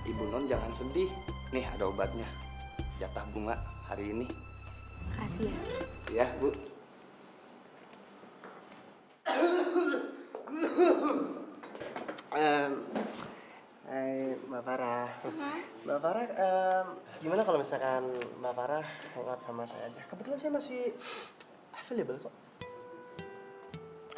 Ibu Non jangan sedih. Nih ada obatnya. Jatah bunga hari ini. Makasih ya. Ya, Bu. Mbak Farah. Mbak Farah, gimana kalau misalkan Mbak Farah hangout sama saya aja? Kebetulan saya masih available kok.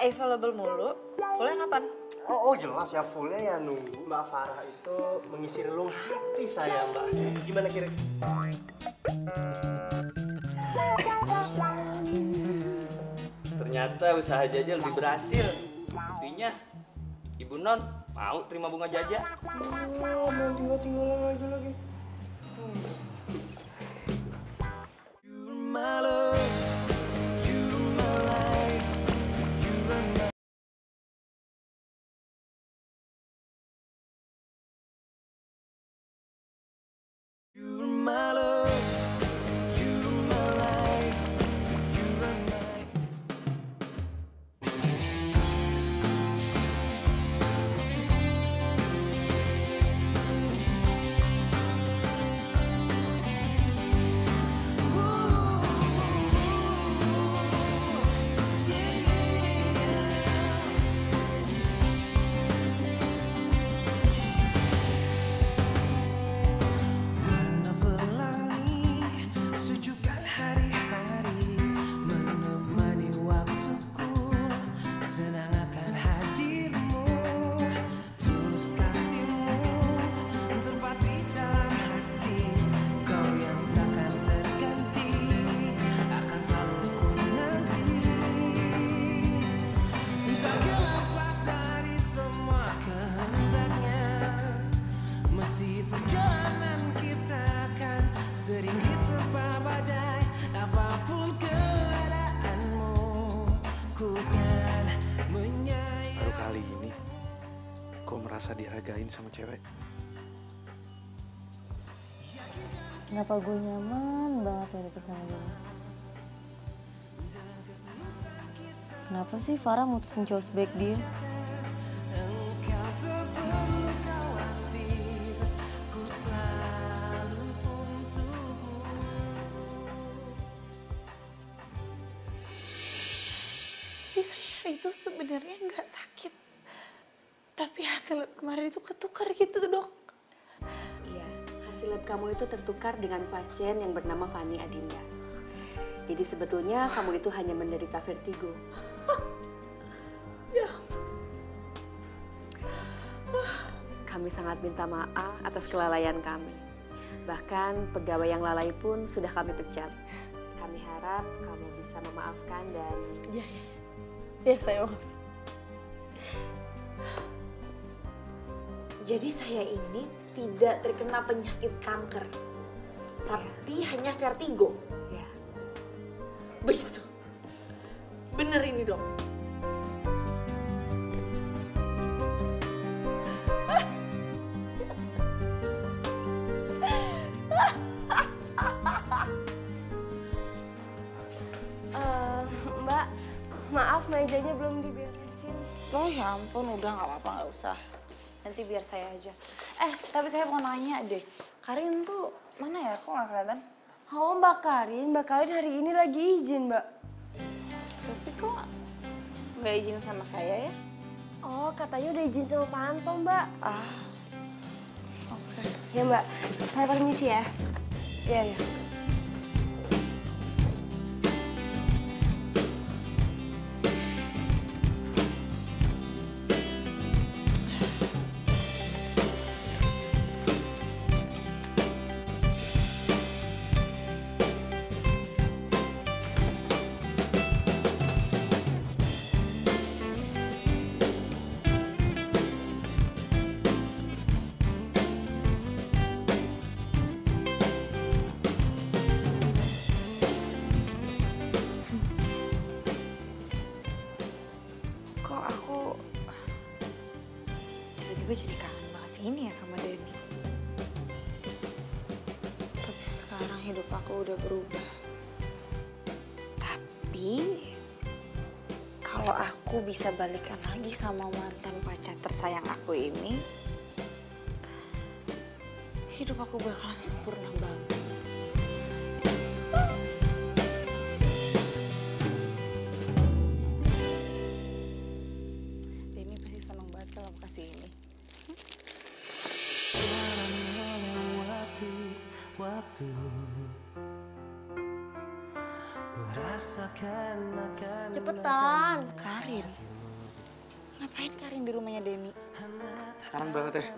Available mulu? Fullnya kapan? Oh jelas ya, fullnya ya nunggu Mbak Farah itu mengisi relung hati saya, Mbak. Gimana kira-kira? Ternyata usaha Jaja lebih berhasil. Buktinya Ibu Non mau terima bunga Jaja. Oh, mau tinggal aja lagi. You're my love, you're my life, you're my... You're my love, you're my life, you're my... When I feel like Masih perjalanan kita kan sering diterpa badai. Apapun keadaanmu, ku kan menyayang. Baru kali ini gue merasa dihargain sama cewek. Kenapa gue nyaman banget ya deket sama dia? Kenapa sih Farah mutusin cowok sebaik dia? Engkau tak perlu khawatir, ku selalu untukmu. Jadi saya itu sebenarnya nggak sakit. Tapi hasil lab kemarin itu ketukar gitu dok. Iya, hasil lab kamu itu tertukar dengan pasien yang bernama Fani Adinda. Jadi sebetulnya kamu itu hanya menderita vertigo. Ya. Kami sangat minta maaf atas kelalaian kami. Bahkan pegawai yang lalai pun sudah kami pecat. Kami harap kamu bisa memaafkan dan... Ya. Ya saya maaf. Jadi saya ini tidak terkena penyakit kanker, tapi hanya vertigo. Ya. Begitu. Bener ini dok. Mbak, maaf mejanya belum diberesin. Oh ya ampun, udah nggak apa-apa, nggak usah. Nanti biar saya aja. Tapi saya mau nanya deh, Karin tuh mana ya? Kok nggak kelihatan? Oh Mbak Karin hari ini lagi izin Mbak. Tapi kok nggak izin sama saya ya? Oh katanya udah izin sama Pak Anto Mbak. Oke. Ya Mbak, saya permisi ya. Iya. Gue jadi kangen banget ini ya sama Denny. Tapi sekarang hidup aku udah berubah. Tapi kalau aku bisa balikan lagi sama mantan pacar tersayang aku ini, hidup aku bakalan sempurna banget. Denny pasti seneng banget kalau aku kasih ini. Waktu merasakan akan cepetan. Karin, ngapain Karin di rumahnya Denny? Kangen banget ya.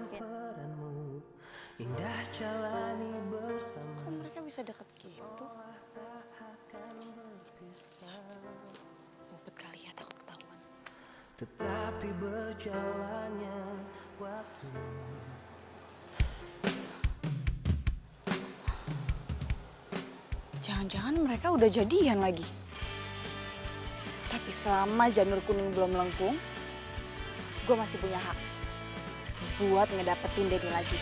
Indah jalani bersama. Kok mereka bisa deket gitu? Ngumpet kali ya, takut ketahuan. Tetapi berjalannya waktu. Jangan-jangan mereka udah jadian lagi. Tapi selama janur kuning belum melengkung, gue masih punya hak buat ngedapetin Denny lagi.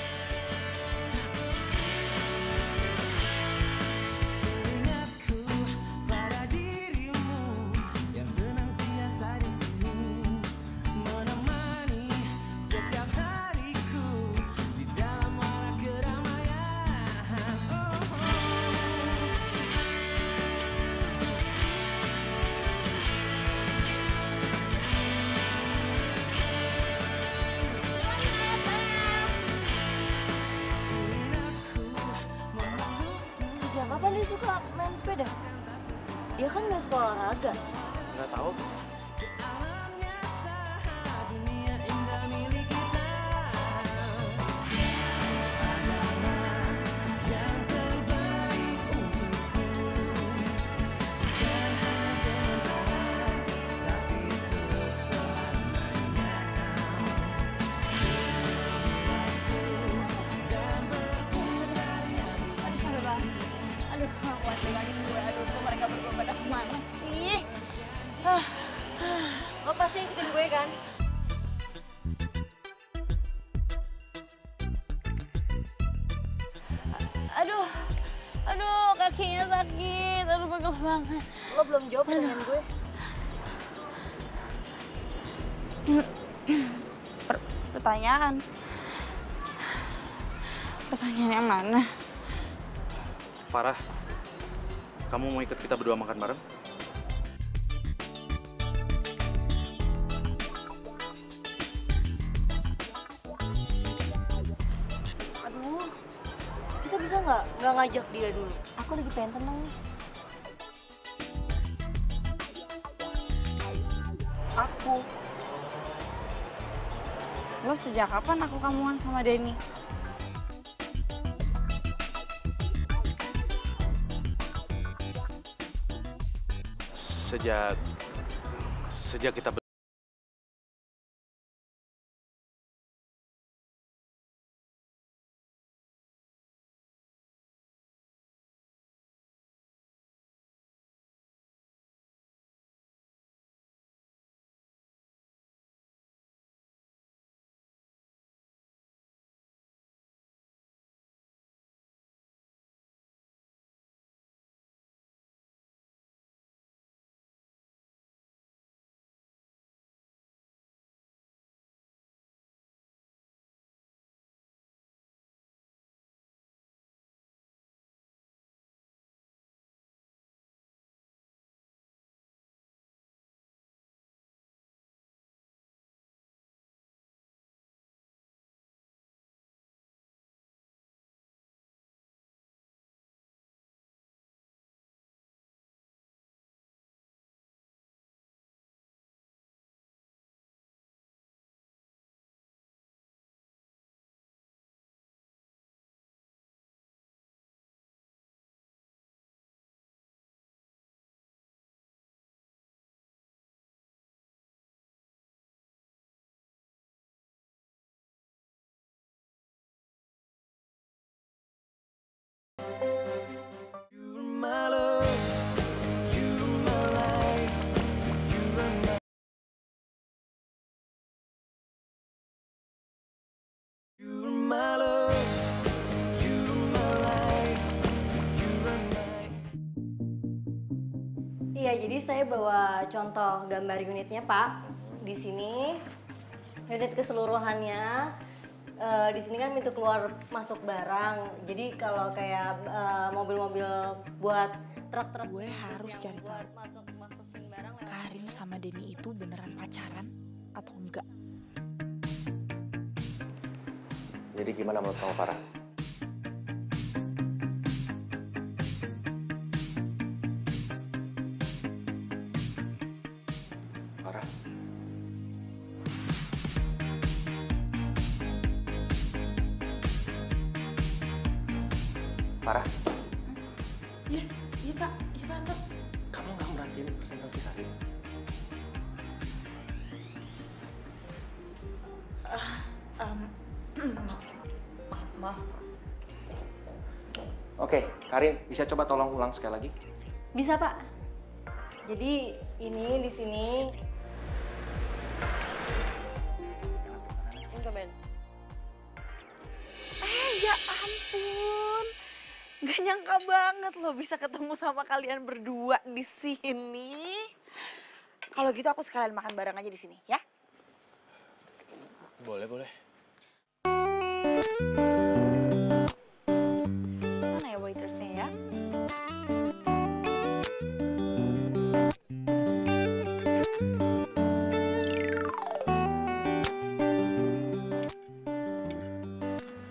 Teringatku pada dirimu yang senantiasa di sini menemani setiap hariku di dalam warna keramaian. Sejak kapan dia suka main sepeda? Dia kan gak suka olahraga. Nggak tahu. Dunia indah milik kita yang terbaik untukku, bukan hanya sementara, tapi untuk selamanya. Demi waktu Aduh, kakinya sakit. Aduh, pegel banget. Lo belum jawab pertanyaan gue. Pertanyaan yang mana? Farah, kamu mau ikut kita berdua makan bareng? Aduh, kita bisa nggak ngajak dia dulu? Aku lagi pengen tenang nih. Aku. Lo sejak kapan aku kamuan sama Denny? Sejak kita Iya, jadi saya bawa contoh gambar unitnya, Pak. Di sini unit keseluruhannya. Di sini kan pintu keluar masuk barang. Jadi kalau kayak mobil-mobil buat truk-truk, Gue harus cari tahu. Karin sama Denny itu beneran pacaran atau enggak? Jadi gimana menurut kamu, Farah? Farah? Farah? Iya Pak, iya Pak Anto. Kamu nggak merhatiin presentasi Karin? Maaf. Oke, Karin, bisa coba tolong ulang sekali lagi? bisa, Pak. Jadi ini di sini. Ini cobain. Ya ampun. Gak nyangka banget loh bisa ketemu sama kalian berdua di sini. Kalau gitu aku sekalian makan bareng aja di sini, ya? Boleh. Mana ya waitersnya ya?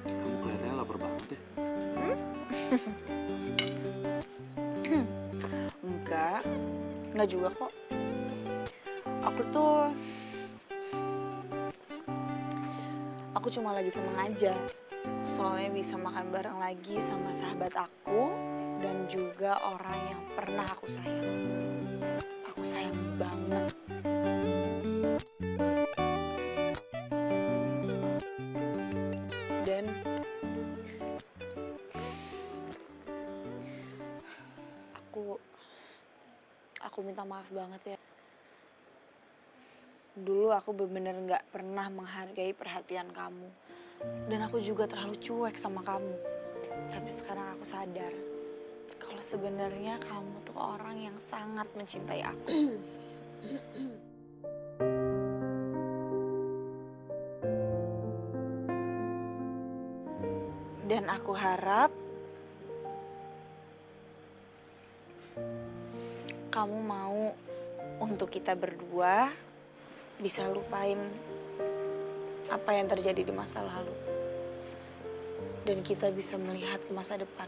Kamu kelihatannya lapar banget ya. Enggak juga kok. Aku cuma lagi seneng aja. Soalnya bisa makan bareng lagi sama sahabat aku dan juga orang yang pernah aku sayang. Aku sayang banget. Dan aku minta maaf banget ya. Dulu aku bener-bener gak pernah menghargai perhatian kamu. Dan aku juga terlalu cuek sama kamu. Tapi sekarang aku sadar kalau sebenarnya kamu tuh orang yang sangat mencintai aku. Dan aku harap kamu mau untuk kita berdua bisa lupain apa yang terjadi di masa lalu. Dan kita bisa melihat ke masa depan.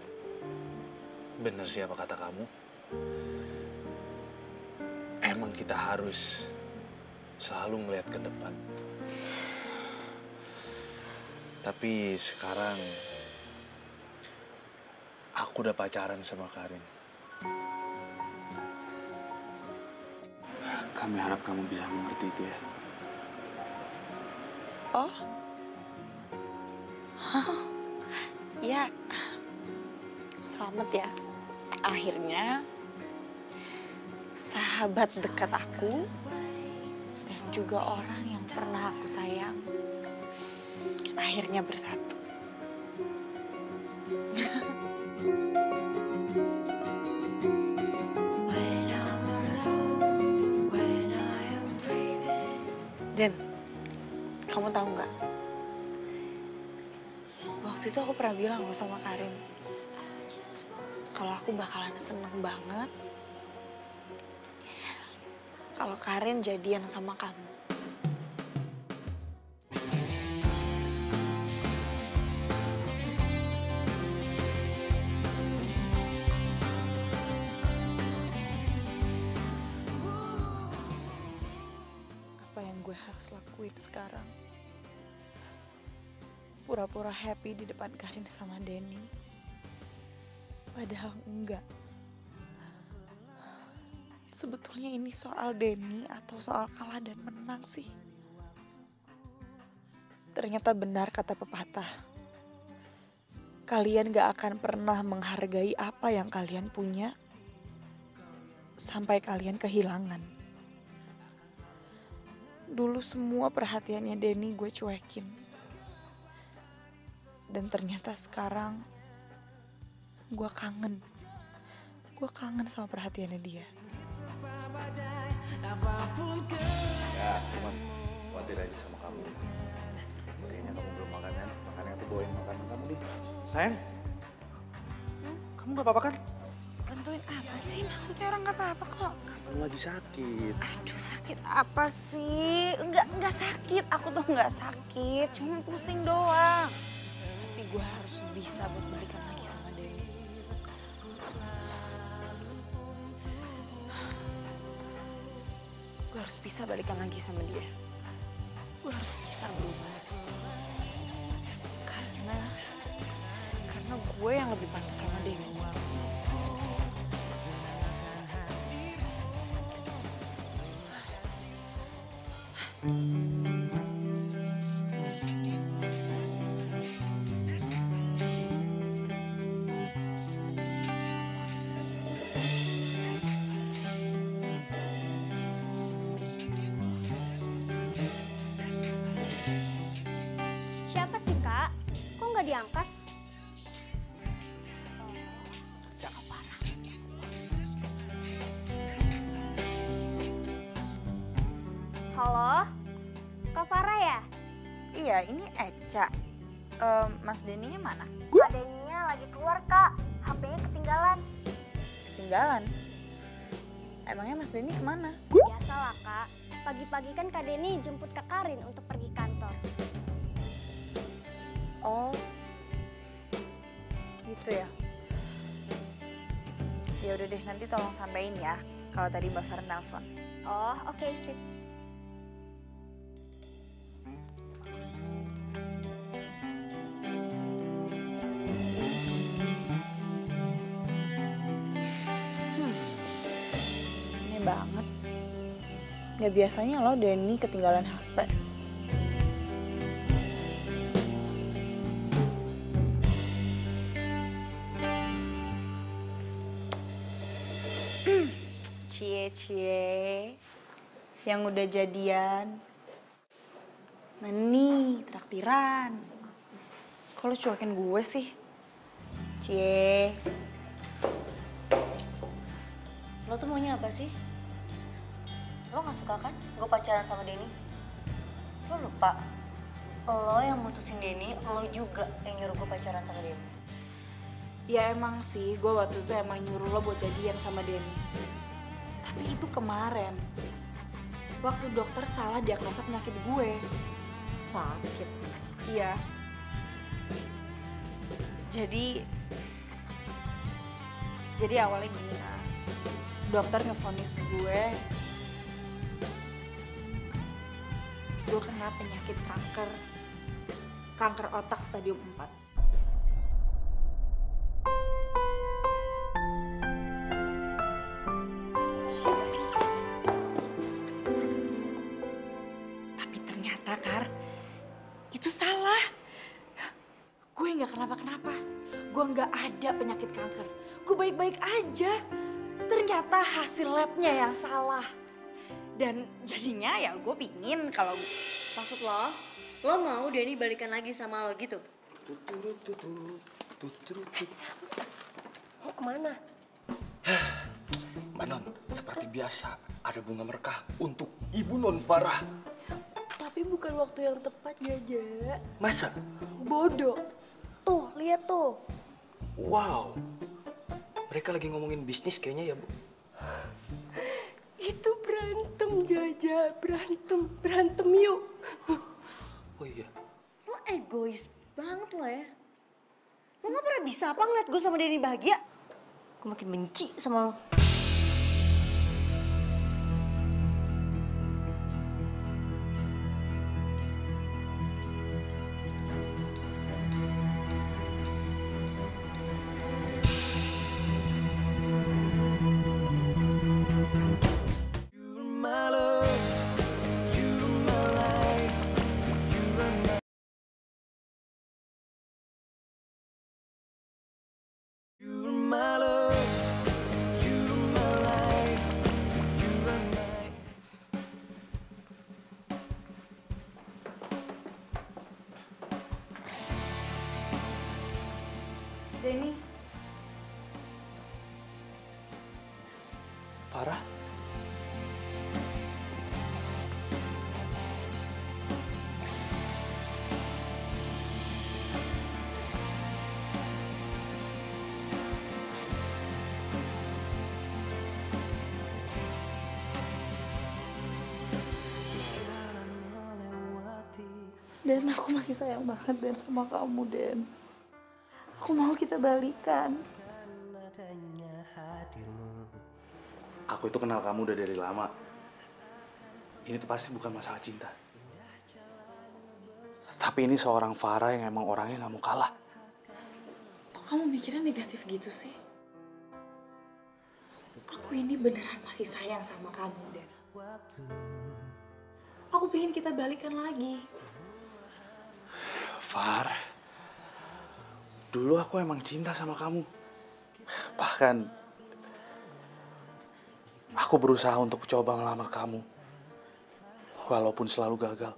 Bener sih apa kata kamu. Emang kita harus selalu melihat ke depan. Tapi sekarang aku udah pacaran sama Karin. Kami harap kamu bisa mengerti itu ya. Oh? Ya, selamat ya. Akhirnya sahabat dekat aku dan juga orang yang pernah aku sayang akhirnya bersatu. Dan kamu tahu nggak? Waktu itu aku pernah bilang loh sama Karin, kalau aku bakalan seneng banget kalau Karin jadian sama kamu. Apa yang gue harus lakuin sekarang? Pura-pura happy di depan Karin sama Denny. Padahal enggak. Sebetulnya ini soal Denny atau soal kalah dan menang sih? Ternyata benar kata pepatah. Kalian gak akan pernah menghargai apa yang kalian punya sampai kalian kehilangan. Dulu semua perhatiannya Denny gue cuekin. Dan ternyata sekarang gue kangen. Gue kangen sama perhatiannya dia. Ya, cuman khawatir aja sama kamu. Kayaknya kamu belum makan kan? Makanya aku bawain makanan kamu nih. Sayang, kamu gak apa-apa kan? Bantuin apa sih? Maksudnya orang gak apa-apa kok. Kamu lagi sakit. Aduh, sakit apa sih? Enggak sakit. Aku tuh enggak sakit. Cuma pusing doang. Tapi gue harus bisa buat balikan lagi sama Denny. Gue harus bisa balikan lagi sama dia. Gue harus bisa berubah. Karena gue yang lebih pantas sama Denny. Siapa sih, Kak? Kok nggak diangkat? Halo? Kak Farah ya? Iya, ini Eca. Mas Denny-nya mana? Kak Denny-nya lagi keluar, Kak. HP-nya ketinggalan. Ketinggalan? Emangnya Mas Denny kemana? Biasalah, Kak. Pagi-pagi kan Kak Denny jemput Kak Karin untuk pergi kantor. Oh, gitu ya. Ya udah deh, nanti tolong sampein ya kalau tadi Mbak Farah nelfon. Oh, oke, sip. Aneh banget. Gak biasanya lo Denny ketinggalan HP. Cie. Yang udah jadian. Nah nih, traktiran. Kok lo cuekin gue sih? Cie. Lo tuh maunya apa sih? Lo gak suka kan gue pacaran sama Denny? Lo lupa, lo yang mutusin Denny, lo juga yang nyuruh gue pacaran sama Denny. Ya emang sih, gue waktu itu emang nyuruh lo buat jadian sama Denny. Tapi itu kemarin, waktu dokter salah diagnosa penyakit gue. Sakit? Iya. Jadi awalnya gini, Kak. Dokter ngevonis gue kena penyakit kanker otak stadium 4. Tapi ternyata, Kar, itu salah. Gue nggak kenapa-kenapa. Gue nggak ada penyakit kanker. Gue baik-baik aja. Ternyata hasil labnya yang salah. Dan jadinya ya gue pingin kalau... Maksud lo mau Denny balikan lagi sama lo gitu? Mau kemana? Mbak Non, seperti biasa ada bunga merekah untuk Ibu Non Farah. Tapi bukan waktu yang tepat ya, Ja. Masa? Bodoh. Tuh, lihat tuh. Wow, mereka lagi ngomongin bisnis kayaknya ya, Bu. Itu berantem, Jaja. Berantem yuk. Oh iya. Lo egois banget lo ya. Lo gak pernah bisa apa ngeliat gue sama Denny bahagia? Gue makin benci sama lo. Denny. Farah? Dan aku masih sayang banget Dan sama kamu, Dan. Aku mau kita balikan. Aku itu kenal kamu udah dari lama. Ini tuh pasti bukan masalah cinta. Tapi ini seorang Farah yang emang orangnya gak mau kalah. Kok kamu mikirnya negatif gitu sih? Aku ini beneran masih sayang sama kamu, Dan. Aku pengen kita balikan lagi. Far, dulu aku emang cinta sama kamu. Bahkan, aku berusaha untuk coba ngelamar kamu. Walaupun selalu gagal.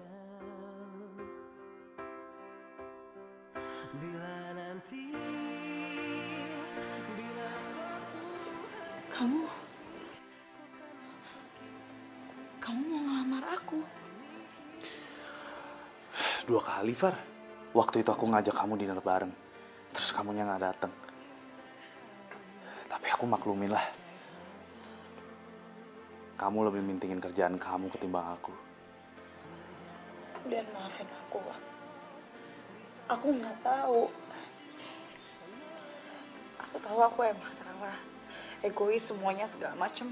Kamu mau ngelamar aku? 2 kali, Far. Waktu itu aku ngajak kamu dinner bareng. Terus kamunya gak dateng. Tapi aku maklumin lah. Kamu lebih mintingin kerjaan kamu ketimbang aku. Dan maafin aku, Wak. Aku nggak tahu. Aku tahu aku emang salah. Egois semuanya segala macem.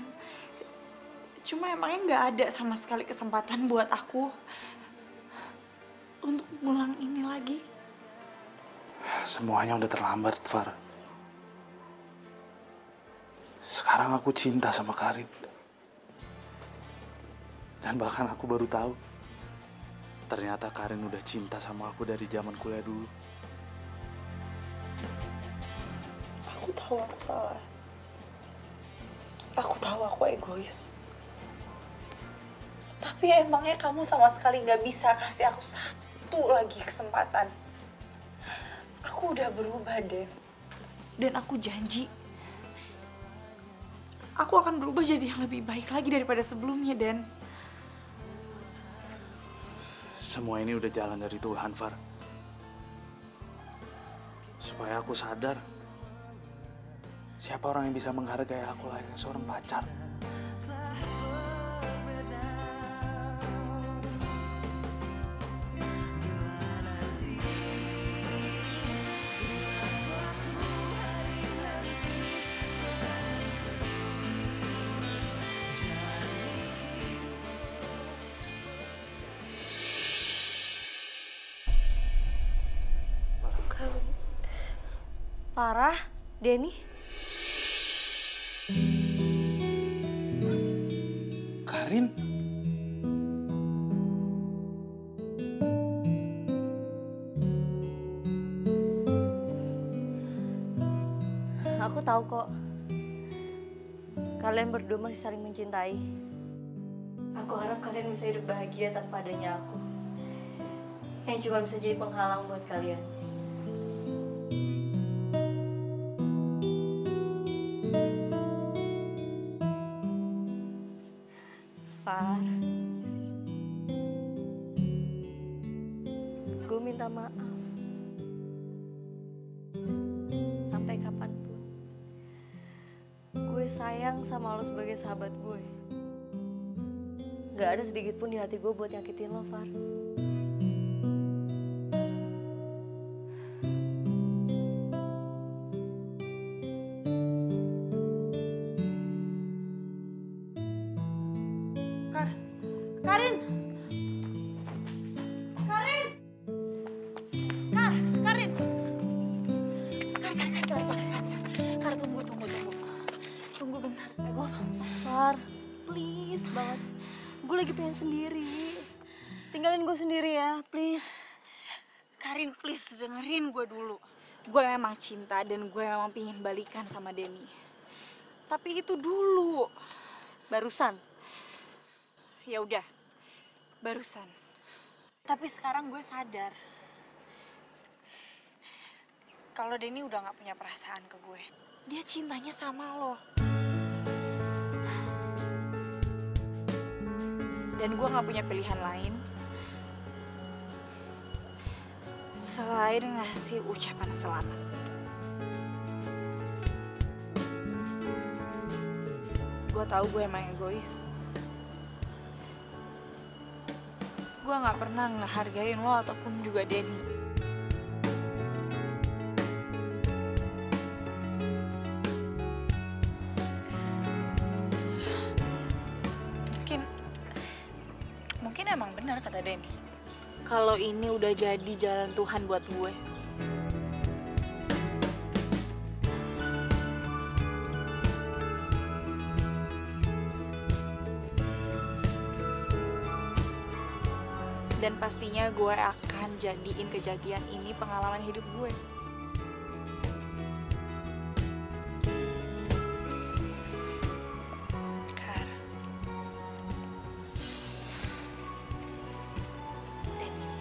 Cuma emangnya nggak ada sama sekali kesempatan buat aku untuk ngulang ini lagi. Semuanya udah terlambat, Far. Sekarang aku cinta sama Karin. Dan bahkan aku baru tahu, ternyata Karin udah cinta sama aku dari zaman kuliah dulu. Aku tahu aku salah. Aku tahu aku egois. Tapi emangnya kamu sama sekali nggak bisa kasih aku satu lagi kesempatan. Aku udah berubah, Den. Dan aku janji, aku akan berubah jadi yang lebih baik lagi daripada sebelumnya, Dan. Semua ini udah jalan dari Tuhan, Far. Supaya aku sadar, siapa orang yang bisa menghargai aku layaknya seorang pacar. Farah, Denny. Karin? Aku tahu kok. Kalian berdua masih saling mencintai. Aku harap kalian bisa hidup bahagia tanpa adanya aku. Yang cuma bisa jadi penghalang buat kalian. Far, gue minta maaf. Sampai kapanpun, gue sayang sama lo sebagai sahabat gue. Gak ada sedikit pun di hati gue buat nyakitin lo, Far. Karin! Karin! Karin! Kar, tunggu. Tunggu bentar. Far, please banget. Gue lagi pengen sendiri. Tinggalin gue sendiri ya, please. Karin, please dengerin gue dulu. Gue memang cinta dan gue memang pingin balikan sama Denny. Tapi itu dulu. Barusan. Ya udah, barusan. Tapi sekarang gue sadar kalau Denny udah gak punya perasaan ke gue. Dia cintanya sama lo. Dan gue gak punya pilihan lain selain ngasih ucapan selamat. Gue tahu gue emang egois. Gue gak pernah ngehargain lo ataupun juga Denny. Mungkin emang benar kata Denny. Kalau ini udah jadi jalan Tuhan buat gue. Dan pastinya gue akan jadiin kejadian ini pengalaman hidup gue. Kar. Denny.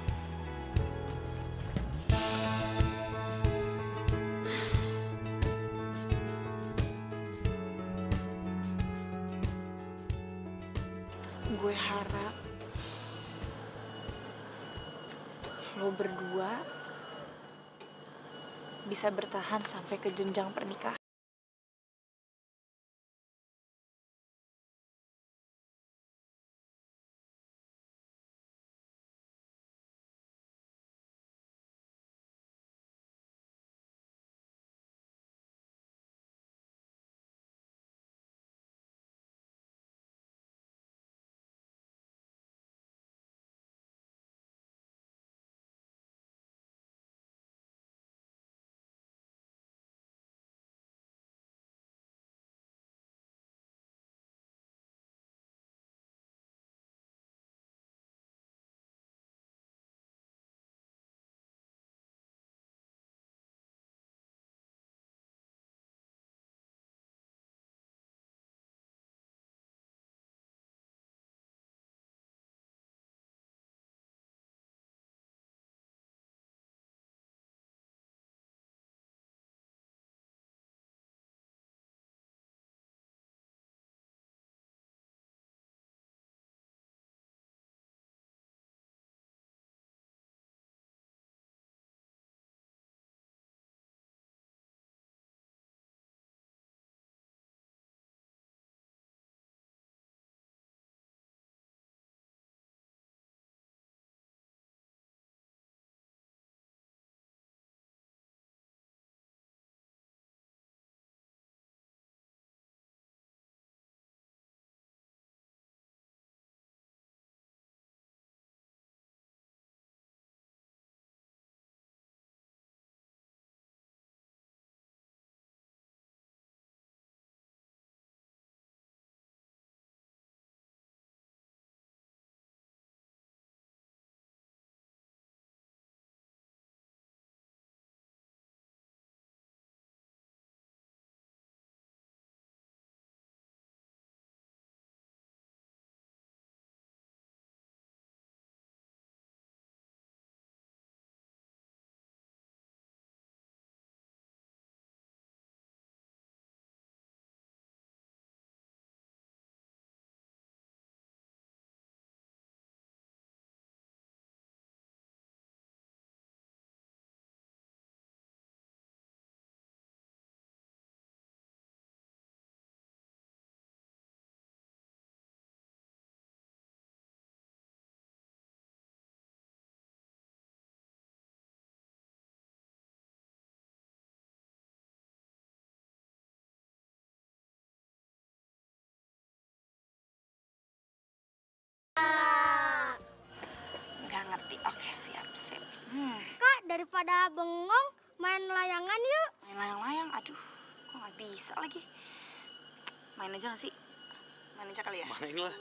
Gue harap lo berdua bisa bertahan sampai ke jenjang pernikahan. daripada bengong, main layangan yuk. Main layang-layang, aduh, kok nggak bisa lagi. Main aja nggak sih? Main aja kali ya? Main lah.